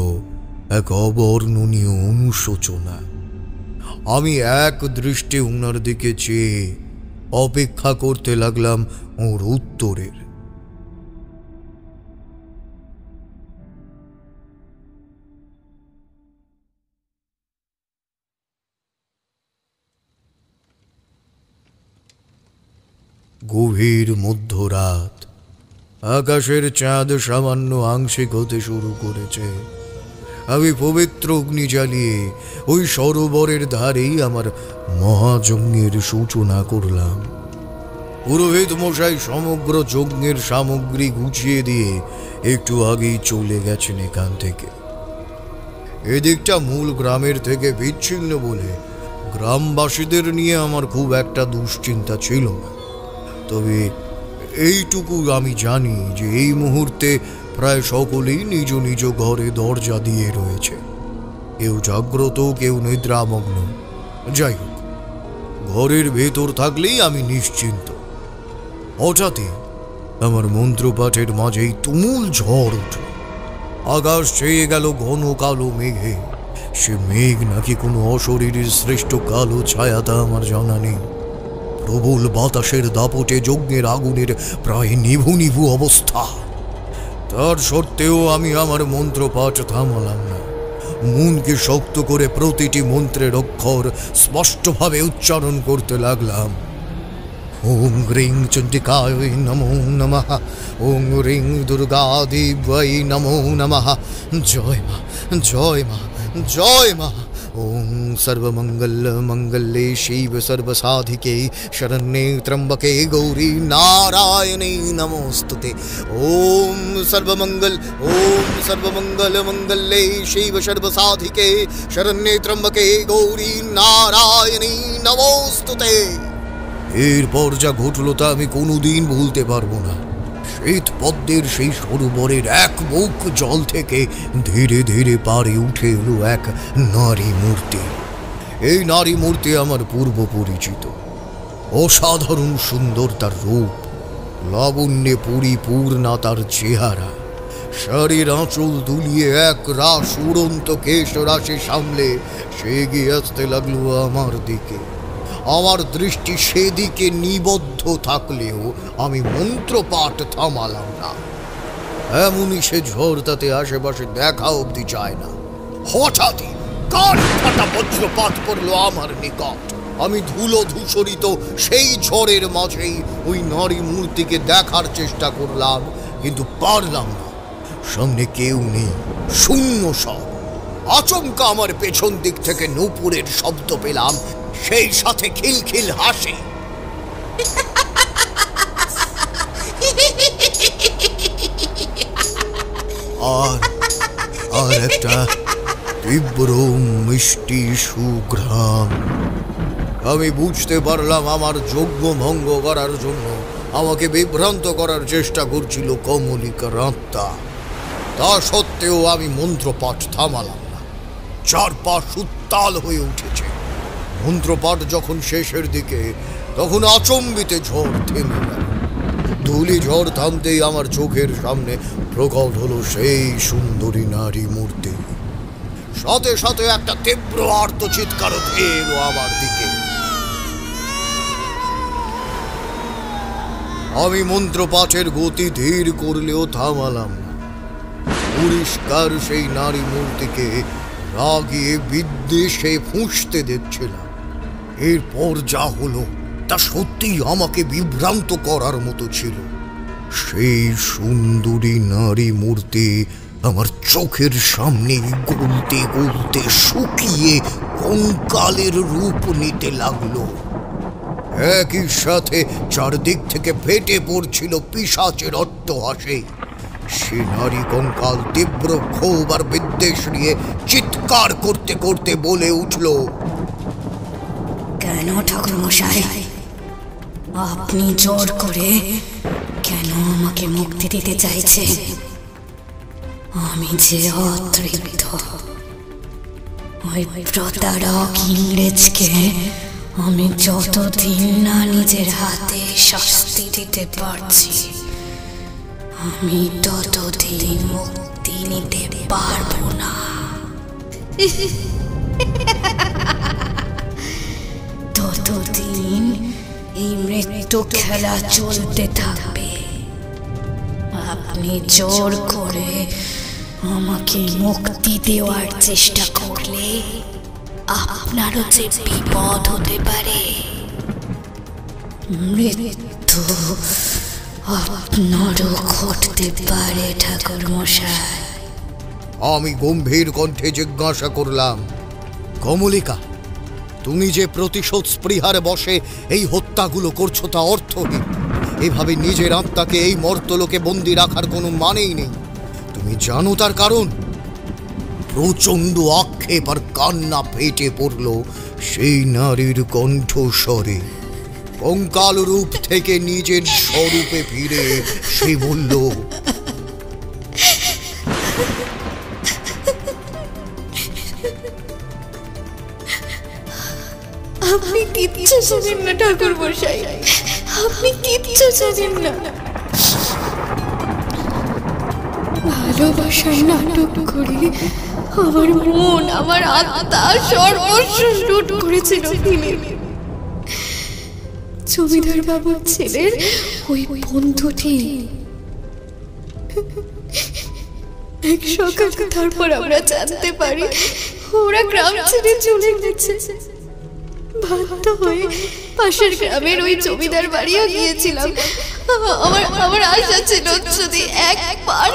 এক অবর্ণনীয় অনুশোচনা। আমি এক দৃষ্টে ওনার দিকে চেয়ে অপেক্ষা করতে লাগলাম ওর উত্তরের। গভীর মধ্যরাত, আকাশের চাঁদ সামান্য আংশিক হতে শুরু করেছে। আমি পবিত্র অগ্নি জ্বালিয়ে ওই সরোবরের ধারেই আমার মহাযজ্ঞের সূচনা করলাম। পুরোহিত মশাই সমগ্র যজ্ঞের সামগ্রী গুছিয়ে দিয়ে একটু আগেই চলে গেছেন এখান থেকে। এদিকটা মূল গ্রামের থেকে বিচ্ছিন্ন বলে গ্রামবাসীদের নিয়ে আমার খুব একটা দুশ্চিন্তা ছিল না। তবে এইটুকু আমি জানি যে এই মুহূর্তে প্রায় সকলেই নিজ নিজ ঘরে দরজা দিয়ে রয়েছে। কেউ জাগ্রত, কেউ নিদ্রামগ্ন। যাই হোক, ঘরের ভেতর থাকলেই আমি নিশ্চিন্ত। হঠাৎই আমার মন্ত্রপাঠের মাঝেই তুমুল ঝড় উঠল। আকাশ ছেয়ে গেল ঘন কালো মেঘে। সে মেঘ নাকি কোনো অশরীরের শ্রেষ্ঠ কালো ছায়া, তা আমার জানা নেই। প্রবল বাতাসের দাপটে যজ্ঞের আগুনের প্রায় নিভু নিভু অবস্থা। তার সত্ত্বেও আমি আমার মন্ত্রপাঠ থামালাম না। মনকে শক্ত করে প্রতিটি মন্ত্রের অক্ষর স্পষ্টভাবে উচ্চারণ করতে লাগলাম। ওং হ্রিং চণ্ডিকায় নমো নমঃ, ওং হ্রিং দুর্গাদেব্যৈ নমো নমঃ। জয় মা, জয় মা, জয় মা। ওং সর্বমঙ্গল মঙ্গলে শিব সর্বসাধিকে শরণ্যে ত্র্যম্বকে গৌরী নারায়ণী নমোস্তুতে। ওং সর্বমঙ্গল মঙ্গলে শিব সর্বসাধিকে শরণ্যে ত্র্যম্বকে গৌরী নারায়ণী নমোস্তুতে। এরপর যা ঘটল তা আমি কোনোদিন ভুলতে পারবো না। শ্বেত পদ্মের সেই সরোবরের এক মুখ জল থেকে ধীরে ধীরে পারে উঠে এলো এক নারী মূর্তি। এই নারী মূর্তি আমার পূর্ব পরিচিত। অসাধারণ সুন্দর তার রূপ, লাবণ্যে পরিপূর্ণা তার চেহারা। শাড়ির আঁচল দুলিয়ে এক রাশ উড়ন্ত কেশ রাশি সামলে সে এগিয়ে আসতে লাগলো আমার দিকে। আমার দৃষ্টি সেদিকে নিবদ্ধ থাকলেও আমি মন্ত্রপাঠ থামালাম না। এমনই সে ঝড় তাতে আশেপাশে দেখা অবধি চায় না। হঠাৎই কান ফাটা বজ্রপাত পড়লো আমার নিকট। আমি ধুলো ধূসরিত সেই ঝড়ের মাঝেই ওই নারী মূর্তিকে দেখার চেষ্টা করলাম, কিন্তু পারলাম না। সামনে কেউ নেই, শূন্য সব। আচমকা আমার পেছন দিক থেকে নূপুরের শব্দ পেলাম, সেই সাথে খিলখিল হাসি। আর একটা তীব্র মিষ্টি সুঘ্রাণ। আমি বুঝতে পারলাম আমার যজ্ঞ ভঙ্গ করার জন্য আমাকে বিভ্রান্ত করার চেষ্টা করছিল কমলিকার আত্মা। তা সত্ত্বেও আমি মন্ত্রপাঠ থামালাম না। চারপাশ উত্তাল হয়ে উঠেছে। মন্ত্রপাঠ যখন শেষের দিকে, তখন আচম্বিতে ঝড় থেমে গেল। ধুলি ঝড় থামতেই আমার চোখের সামনে প্রকট হলো সেই সুন্দরী নারী মূর্তি। সাথে সাথে একটা তীব্র আর্তচিৎকার ধেয়ে এলো আমার দিকে। আমি মন্ত্রপাঠের গতি ধীর করলেও থামালাম না। পরিষ্কার সেই নারী মূর্তিকে রাগে বিদ্বেষে ফুঁসতে দেখছিলাম। এরপর যা হলো তা সত্যিই আমাকে বিভ্রান্ত করার মতো ছিল। সেই সুন্দরী নারী মূর্তি আমার চোখের সামনে গলতে গলতে শুকিয়ে কঙ্কালের রূপ নিতে লাগলো। একই সাথে চারদিক থেকে ফেটে পড়ছিল পিশাচের অট্টহাসি। সে নারী কঙ্কাল তীব্র ক্ষোভ আর বিদ্বেষ নিয়ে চিৎকার করতে করতে বলে উঠল, কেন ঠাকুরমশাই, আপনি জোর করে কেন আমাকে মুক্তি দিতে চাইছে? আমি যে অতৃপ্ত। ওই প্রতারক ইংরেজকে আমি যতদিন না নিজের হাতে শাস্তি দিতে পারছি, আমি ততদিন মুক্তি নিতে পারবো না। ততদিন এই মৃত্যু খেলা চলতে থাকবে। আপনি জোর করে আমাকে মুক্তি দেওয়ার চেষ্টা করলে আপনারও যে বিপদ হতে পারে। মৃত্যু আপনারও ঘটতে পারে ঠাকুরমশাই। আমি গম্ভীর কণ্ঠে জিজ্ঞাসা করলাম, কমলিকা, তুমি যে প্রতিশোধ স্পৃহার বশে এই হত্যাগুলো করছো তা অর্থহীন। এভাবে নিজের আত্মাকে এই মর্তলোকে বন্দী রাখার কোনো মানেই নেই। তুমি জানো তার কারণ? প্রচণ্ড আক্ষেপ আর কান্না ফেটে পড়ল সেই নারীর কণ্ঠস্বরে। কঙ্কাল রূপ থেকে নিজের স্বরূপে ফিরে সে বলল, আপনি কিচ্ছু জানেন না ঠাকুরমশাই, আপনি কিচ্ছু জানেন না। ভালোবাসার নাটক করে আমার মন, আমার আত্মা সর্বস্ব লুট করেছিল তিনি। জমিদার বাবুর ছেলের ওই বন্ধুটি এক সকালে, তারপর আমরা জানতে পারি ওরা গ্রাম ছেড়ে চলে গেছে। বাধ্য হয়ে পাশের গ্রামের ওই জমিদার বাড়িও গিয়েছিলাম। আমার আশা ছিল যদি একবার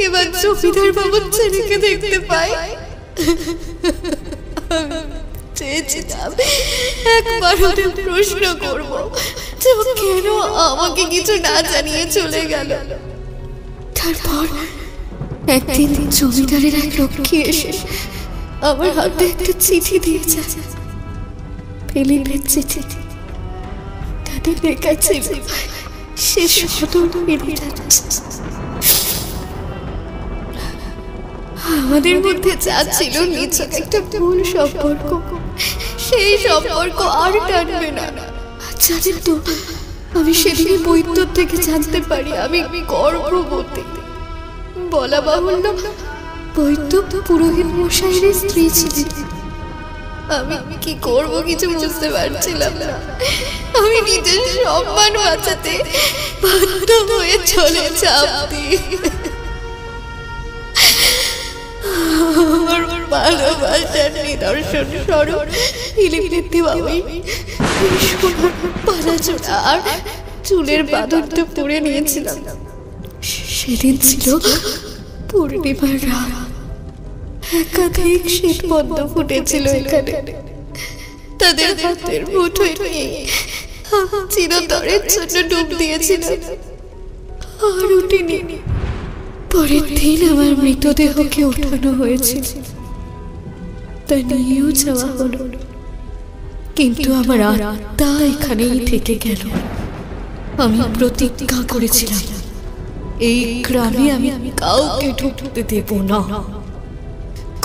এবার জমিদার বাবুর ছেলেকে দেখতে পাই। চেয়েছিলাম একবার ওদের প্রশ্ন করবো কেন আমাকে কিছু না জানিয়ে চলে গেল। তারপর একদিন জমিদারের এক লক্ষ্মী এসে আমার হাতে একটা চিঠি দিয়েছে। ফিলিপের চিঠি। তাতে লেখা ছিল সে সদর বেরিয়ে যাচ্ছে। আমাদের মধ্যে যা ছিল নিছক একটা ভুল সম্পর্ক, সেই সম্পর্ক আর টানবে না। জানেন তো, আমি সেদিনই বৈদ্যর থেকে জানতে পারি আমি গর্ভবতী। বলা বাহুল্য, বৈদ্য পুরোহিত মশাইয়ের স্ত্রী ছিলেন। আমি কি করব কিছু বুঝতে পারছিলাম না। আমি নিজের সম্মান বাঁচাতে বাধ্য হয়ে চলে যাচ্ছি। আমার ভালোবাসার নিদর্শন স্বরূপ ফিলিপ বাবুই পালাচোরা আর চুলের বাঁধনটা পরে নিয়েছিলাম। সেদিন ছিল পূর্ণিমার রাত। একাধিক শ্বেতপদ্ম ফুটেছিল এখানে। তাদের হাতের মুঠোয় নিয়ে চিরতরের জন্য ডুব দিয়েছিলাম আর উঠিনি। পরের দিন আমার মৃতদেহকে ওঠানো হয়েছিল, তা নিয়েও যাওয়া হলো, কিন্তু আমার আত্মা এখানেই থেকে গেল। আমি প্রতিজ্ঞা করেছিলাম এই গ্রামে আমি কাউকে ঢুকতে দেব না।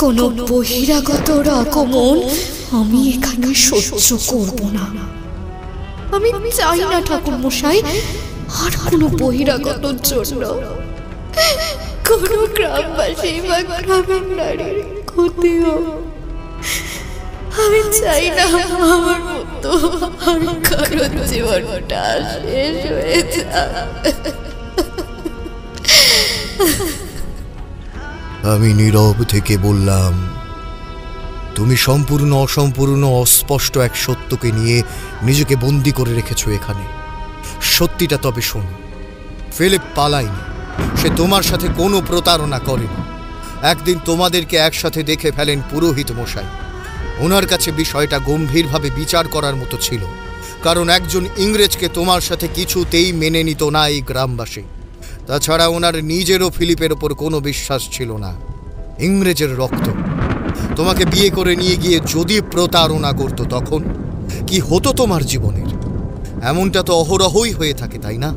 কোনো বহিরাগতর আগমন আমি এখানে সহ্য করব না। আমি চাই না ঠাকুর মশাই আর কোনো বহিরাগতর জন্য কোনো গ্রামবাসী বা গ্রামের নারীর ক্ষতি হোক। আমি চাই না আমার মতো আর কারোর জীবনটা শেষ হয়ে যাক। আমি নীরব থেকে বললাম, তুমি সম্পূর্ণ অসম্পূর্ণ অস্পষ্ট এক সত্যকে নিয়ে নিজেকে বন্দি করে রেখেছ এখানে। সত্যিটা তবে শোনো, ফিলিপ পালায়নি, সে তোমার সাথে কোনো প্রতারণা করেনি। একদিন তোমাদেরকে একসাথে দেখে ফেলেন পুরোহিত মশাই। ওনার কাছে বিষয়টা গম্ভীরভাবে বিচার করার মতো ছিল, কারণ একজন ইংরেজকে তোমার সাথে কিছুতেই মেনে নিত না এই গ্রামবাসী। তাছাড়া ওনার নিজেরও ফিলিপের ওপর কোনো বিশ্বাস ছিল না। ইংরেজের রক্ত। তোমাকে বিয়ে করে নিয়ে গিয়ে যদি প্রতারণা করতো তখন কি হতো তোমার জীবনের? এমনটা তো অহরহই হয়ে থাকে, তাই না?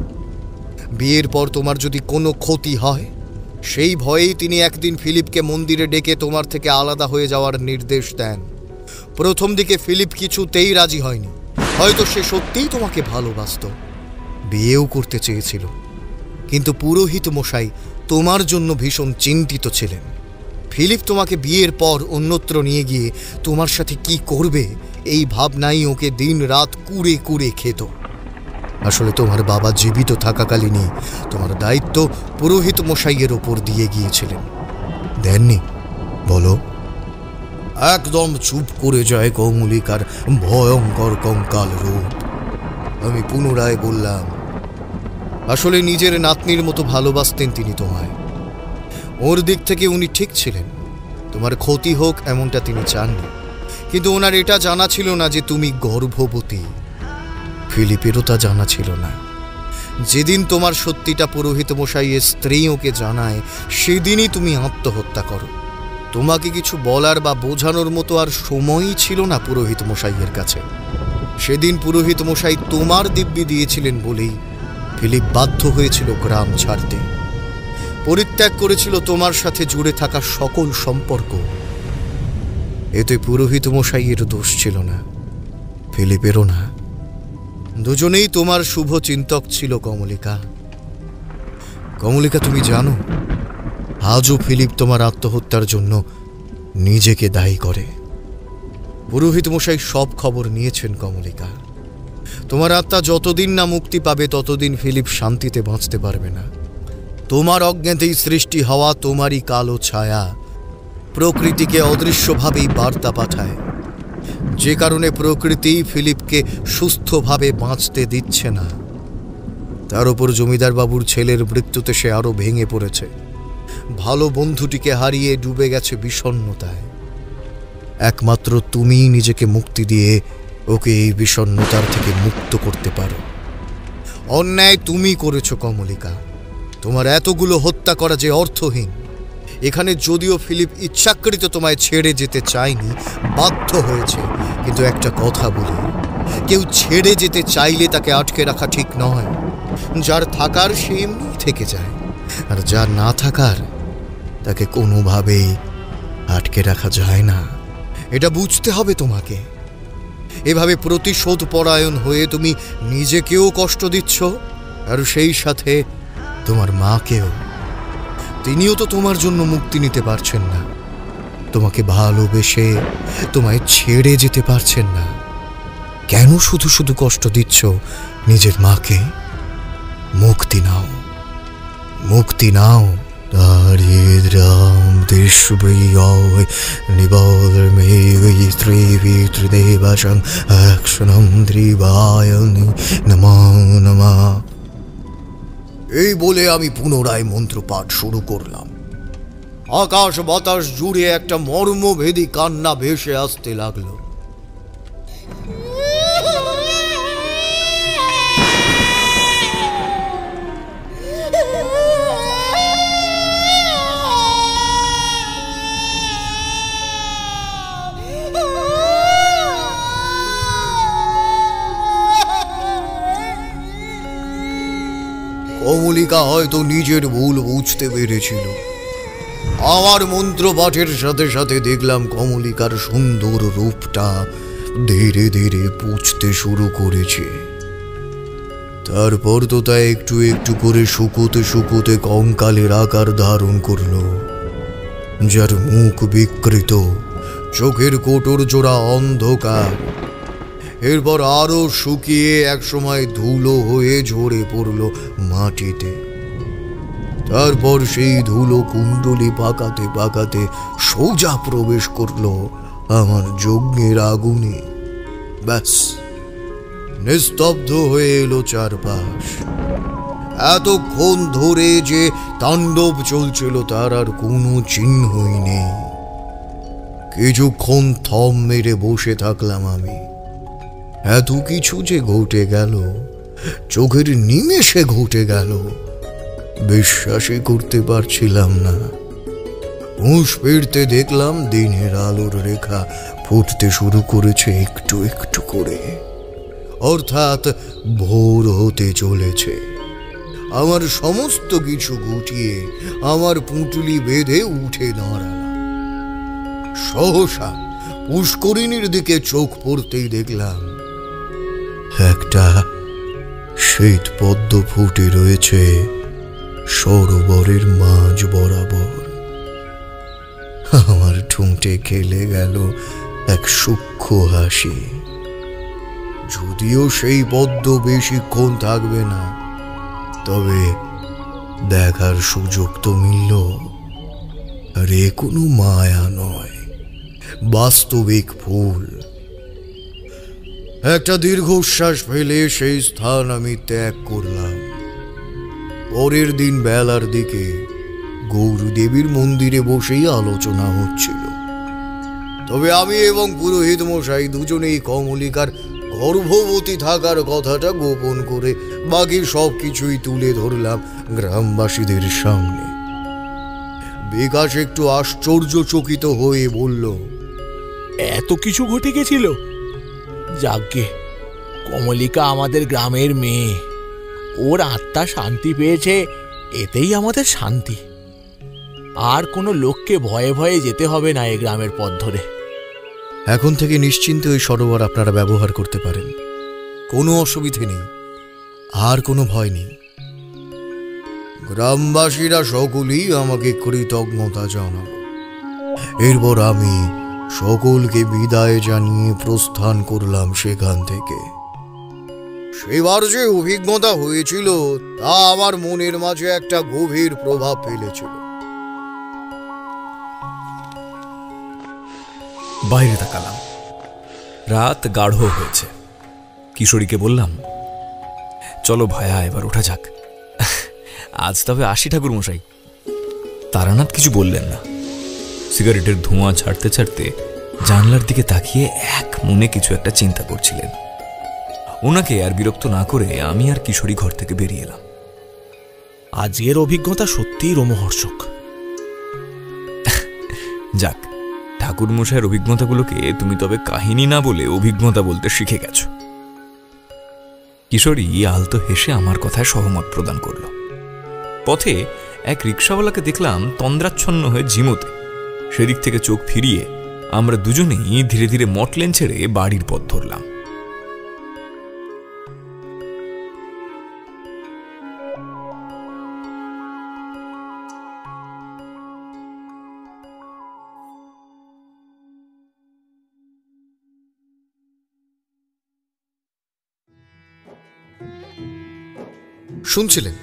বিয়ের পর তোমার যদি কোনো ক্ষতি হয়, সেই ভয়েই তিনি একদিন ফিলিপকে মন্দিরে ডেকে তোমার থেকে আলাদা হয়ে যাওয়ার নির্দেশ দেন। প্রথম দিকে ফিলিপ কিছুতেই রাজি হয়নি। হয়তো সে সত্যিই তোমাকে ভালোবাসত, বিয়েও করতে চেয়েছিল, কিন্তু পুরোহিত মশাই তোমার জন্য ভীষণ চিন্তিত ছিলেন। ফিলিপ তোমাকে বিয়ের পর অন্যত্র নিয়ে গিয়ে তোমার সাথে কি করবে এই ভাবনাই ওকে দিন রাত কুড়ে কুড়ে খেত। আসলে তোমার বাবা জীবিত থাকাকালীনই তোমার দায়িত্ব পুরোহিত মশাইয়ের ওপর দিয়ে গিয়েছিলেন, দেননি? বলো। একদম চুপ করে যায় কমলিকার ভয়ঙ্কর কঙ্কাল রূপ। আমি পুনরায় বললাম, আসলে নিজের নাতনির মতো ভালোবাসতেন তিনি তোমায়। ওর দিক থেকে উনি ঠিক ছিলেন, তোমার ক্ষতি হোক এমনটা তিনি চাননি। কিন্তু ওনার এটা জানা ছিল না যে তুমি গর্ভবতী। ফিলিপেরও তা জানা ছিল না। যেদিন তোমার সত্যিটা পুরোহিত মশাইয়ের স্ত্রী ওকে জানায়, সেদিনই তুমি আত্মহত্যা করো। তোমাকে কিছু বলার বা বোঝানোর মতো আর সময়ই ছিল না পুরোহিত মশাইয়ের কাছে। সেদিন পুরোহিত মশাই তোমার দিব্যি দিয়েছিলেন বলেই ফিলিপ বাধ্য হয়েছিল গ্রাম ছাড়তে। পরিত্যাগ করেছিল তোমার সাথে জুড়ে থাকা সকল সম্পর্ক। এতে পুরোহিত মশাইয়ের দোষ ছিল না, ফিলিপেরও না। দুজনেই তোমার শুভ চিন্তক ছিল কমলিকা। কমলিকা, তুমি জানো আজও ফিলিপ তোমার আত্মহত্যার জন্য নিজেকে দায়ী করে। পুরোহিত মশাই সব খবর নিয়েছেন কমলিকা। তোমার আত্মা যতদিন না মুক্তি পাবে ততদিন ফিলিপ শান্তিতে বাঁচতে পারবে না। তোমার অজ্ঞাতেই সৃষ্টি হওয়া তোমারই কালো ছায়া প্রকৃতিকে অদৃশ্যভাবেই বার্তা পাঠায়, যে কারণে প্রকৃতি ফিলিপকে সুস্থভাবে বাঁচতে দিচ্ছে না। তার উপর জমিদার বাবুর ছেলের মৃত্যুতে সে আরো ভেঙে পড়েছে। ভালো বন্ধুটিকে হারিয়ে ডুবে গেছে বিষণ্ণতায়। একমাত্র তুমিই নিজেকে মুক্তি দিয়ে ওকে এই বিষণ্ণতার থেকে মুক্ত করতে পারো। অন্যায় তুমি করেছো কমলিকা। তোমার এতগুলো হত্যা করা যে অর্থহীন। এখানে যদিও ফিলিপ ইচ্ছাকৃত তোমায় ছেড়ে যেতে চায়নি, বাধ্য হয়েছে। কিন্তু একটা কথা বলি, কেউ ছেড়ে যেতে চাইলে তাকে আটকে রাখা ঠিক নয়। যার থাকার সে এমনি থেকে যায়, আর যার না থাকার তাকে কোনোভাবেই আটকে রাখা যায় না। এটা বুঝতে হবে তোমাকে। এভাবে প্রতিশোধ পরায়ণ হয়ে তুমি নিজেকেও কষ্ট দিচ্ছ, আর সেই সাথে তোমার মাকেও। তিনিও তো তোমার জন্য মুক্তি নিতে পারছেন না। তোমাকে ভালোবেসে তোমায় ছেড়ে যেতে পারছেন না। কেন শুধু শুধু কষ্ট দিচ্ছ নিজের মাকে? মুক্তি নাও, মুক্তি নাও। দারিদ্র্যম দেশপ্রিয় নিবল মেত্রিদেবাসং অক্ষণম ত্রিবায় নমো নমঃ। এই বলে আমি পুনরায় মন্ত্রপাঠ শুরু করলাম। আকাশ বাতাস জুড়ে একটা মর্মভেদী কান্না ভেসে আসতে লাগলো। কমলিকা হয়তো নিজের ভুল বুঝতে পেরেছিল। আমার মন্ত্র পাঠের সাথে সাথে দেখলাম কমলিকার সুন্দর রূপটা ধীরে ধীরে পুছতে শুরু করেছে। তারপর তো তা একটু একটু করে শুকোতে শুকোতে কঙ্কালের আকার ধারণ করলো, যার মুখ বিকৃত, চোখের কোটর জোড়া অন্ধকার। এরপর আরো শুকিয়ে একসময় ধুলো হয়ে ঝরে পড়ল মাটিতে। তারপর সেই ধুলো কুণ্ডলি পাকাতে পাকাতে সোজা প্রবেশ করলো আমার যজ্ঞের আগুনে। ব্যাস, নিস্তব্ধ হয়ে এলো চারপাশ। এতক্ষণ ধরে যে তাণ্ডব চলছিল তার আর কোনো চিহ্নই নেই। কিছুক্ষণ থম মেরে বসে থাকলাম আমি। এত কিছু যে ঘটে গেল, চোখের নিমেষে ঘটে গেল, বিশ্বাসই করতে পারছিলাম না। হুঁশ ফিরতে দেখলাম দিনের আলোর রেখা ফুটতে শুরু করেছে একটু একটু করে, অর্থাৎ ভোর হতে চলেছে। আমার সমস্ত কিছু গুটিয়ে আমার পুঁটুলি বেঁধে উঠে দাঁড়ালাম। সহসা পুষ্করিণীর দিকে চোখ পড়তেই দেখলাম একটা শ্বেত পদ্ম ফুটে রয়েছে সরোবরের মাঝ বরাবর। আমার ঠোঁটে খেলে গেল এক সূক্ষ্ম হাসি। যদিও সেই পদ্ম বেশিক্ষণ থাকবে না, তবে দেখার সুযোগ তো মিলল। আর এ কোনো মায়া নয়, বাস্তবিক ফুল। একটা দীর্ঘশ্বাস ফেলে সেই স্থান আমি ত্যাগ করলাম। পরের দিন বেলার দিকে গৌরদেবীর মন্দিরে বসেই আলোচনা হচ্ছিল। তবে আমি এবং পুরোহিত মশাই দুজনেই কমলিকার গর্ভবতী থাকার কথাটা গোপন করে বাকি সবকিছুই তুলে ধরলাম গ্রামবাসীদের সামনে। বিকাশ একটু আশ্চর্যচকিত হয়ে বলল, এত কিছু ঘটে গেছিল? যাগ্গে, কমলিকা আমাদের গ্রামের মেয়ে, ওর আত্মা শান্তি পেয়েছে, এতেই আমাদের শান্তি। আর কোনো লোককে ভয়ে ভয়ে যেতে হবে না এ গ্রামের পথ ধরে। এখন থেকে নিশ্চিন্তে ওই সরোবর আপনারা ব্যবহার করতে পারেন, কোনো অসুবিধে নেই, আর কোনো ভয় নেই। গ্রামবাসীরা সকলেই আমাকে কৃতজ্ঞতা জানাল। এরপর আমি সকলকে বিদায় জানিয়ে প্রস্থান করলাম সেখান থেকে। সেবার যে অভিজ্ঞতা হয়েছিল তা আমার মনের মাঝে একটা গভীর প্রভাব ফেলেছিল। বাইরে তাকালাম, রাত গাঢ় হয়েছে। কিশোরীকে বললাম, চলো ভায়া, এবার ওঠা যাক। আজ তবে আসি ঠাকুর মশাই। তারানাথ কিছু বললেন না। সিগারেটের ধোঁয়া ছাড়তে ছাড়তে জানলার দিকে তাকিয়ে এক মনে কিছু একটা চিন্তা করছিলেন। ওনাকে আর বিরক্ত না করে আমি আর কিশোরী ঘর থেকে বেরিয়ে এলাম। আজকের অভিজ্ঞতা সত্যিই রোমহর্ষক। যাক, ঠাকুর মশাইয়ের অভিজ্ঞতাগুলোকে তুমি তবে কাহিনী না বলে অভিজ্ঞতা বলতে শিখে গেছো। কিশোরী আলতো হেসে আমার কথায় সহমত প্রদান করল। পথে এক রিক্সাওয়ালাকে দেখলাম তন্দ্রাচ্ছন্ন হয়ে ঝিমোতে। সেদিক থেকে চোখ ফিরিয়ে আমরা দুজনেই ধীরে ধীরে মটলেন ছেড়ে বাড়ির পথ ধরলাম। শুনছিলেন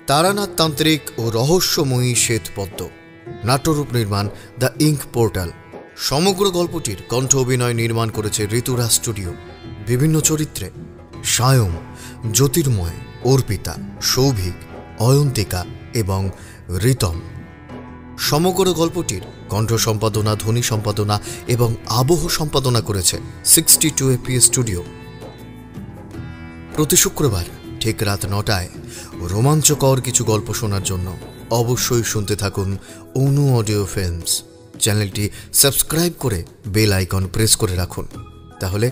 তারানাথ তান্ত্রিক ও রহস্যময়ী শ্বেতপদ্ম, নাট্যরূপ নির্মাণ দ্য ইঙ্ক পোর্টাল। সমগ্র গল্পটির কণ্ঠ অভিনয় নির্মাণ করেছে ঋতুরাজ স্টুডিও। বিভিন্ন চরিত্রে সায়ম, জ্যোতির্ময়, অর্পিতা, সৌভিক, অয়ন্তিকা এবং ঋতম। সমগ্র গল্পটির কণ্ঠ সম্পাদনা, ধ্বনি সম্পাদনা এবং আবহ সম্পাদনা করেছে 62 APS স্টুডিও। প্রতি শুক্রবার ঠিক রাত 9টায় রোমাঞ্চকর কিছু গল্প শোনার জন্য অবশ্যই শুনতে থাকুন অনু অডিও ফিল্মস। চ্যানেলটি সাবস্ক্রাইব করে বেল আইকন প্রেস করে রাখুন, তাহলে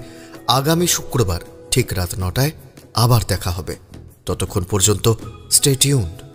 আগামী শুক্রবার ঠিক রাত 9টায় আবার দেখা হবে। ততক্ষণ পর্যন্ত স্টে টিউনড।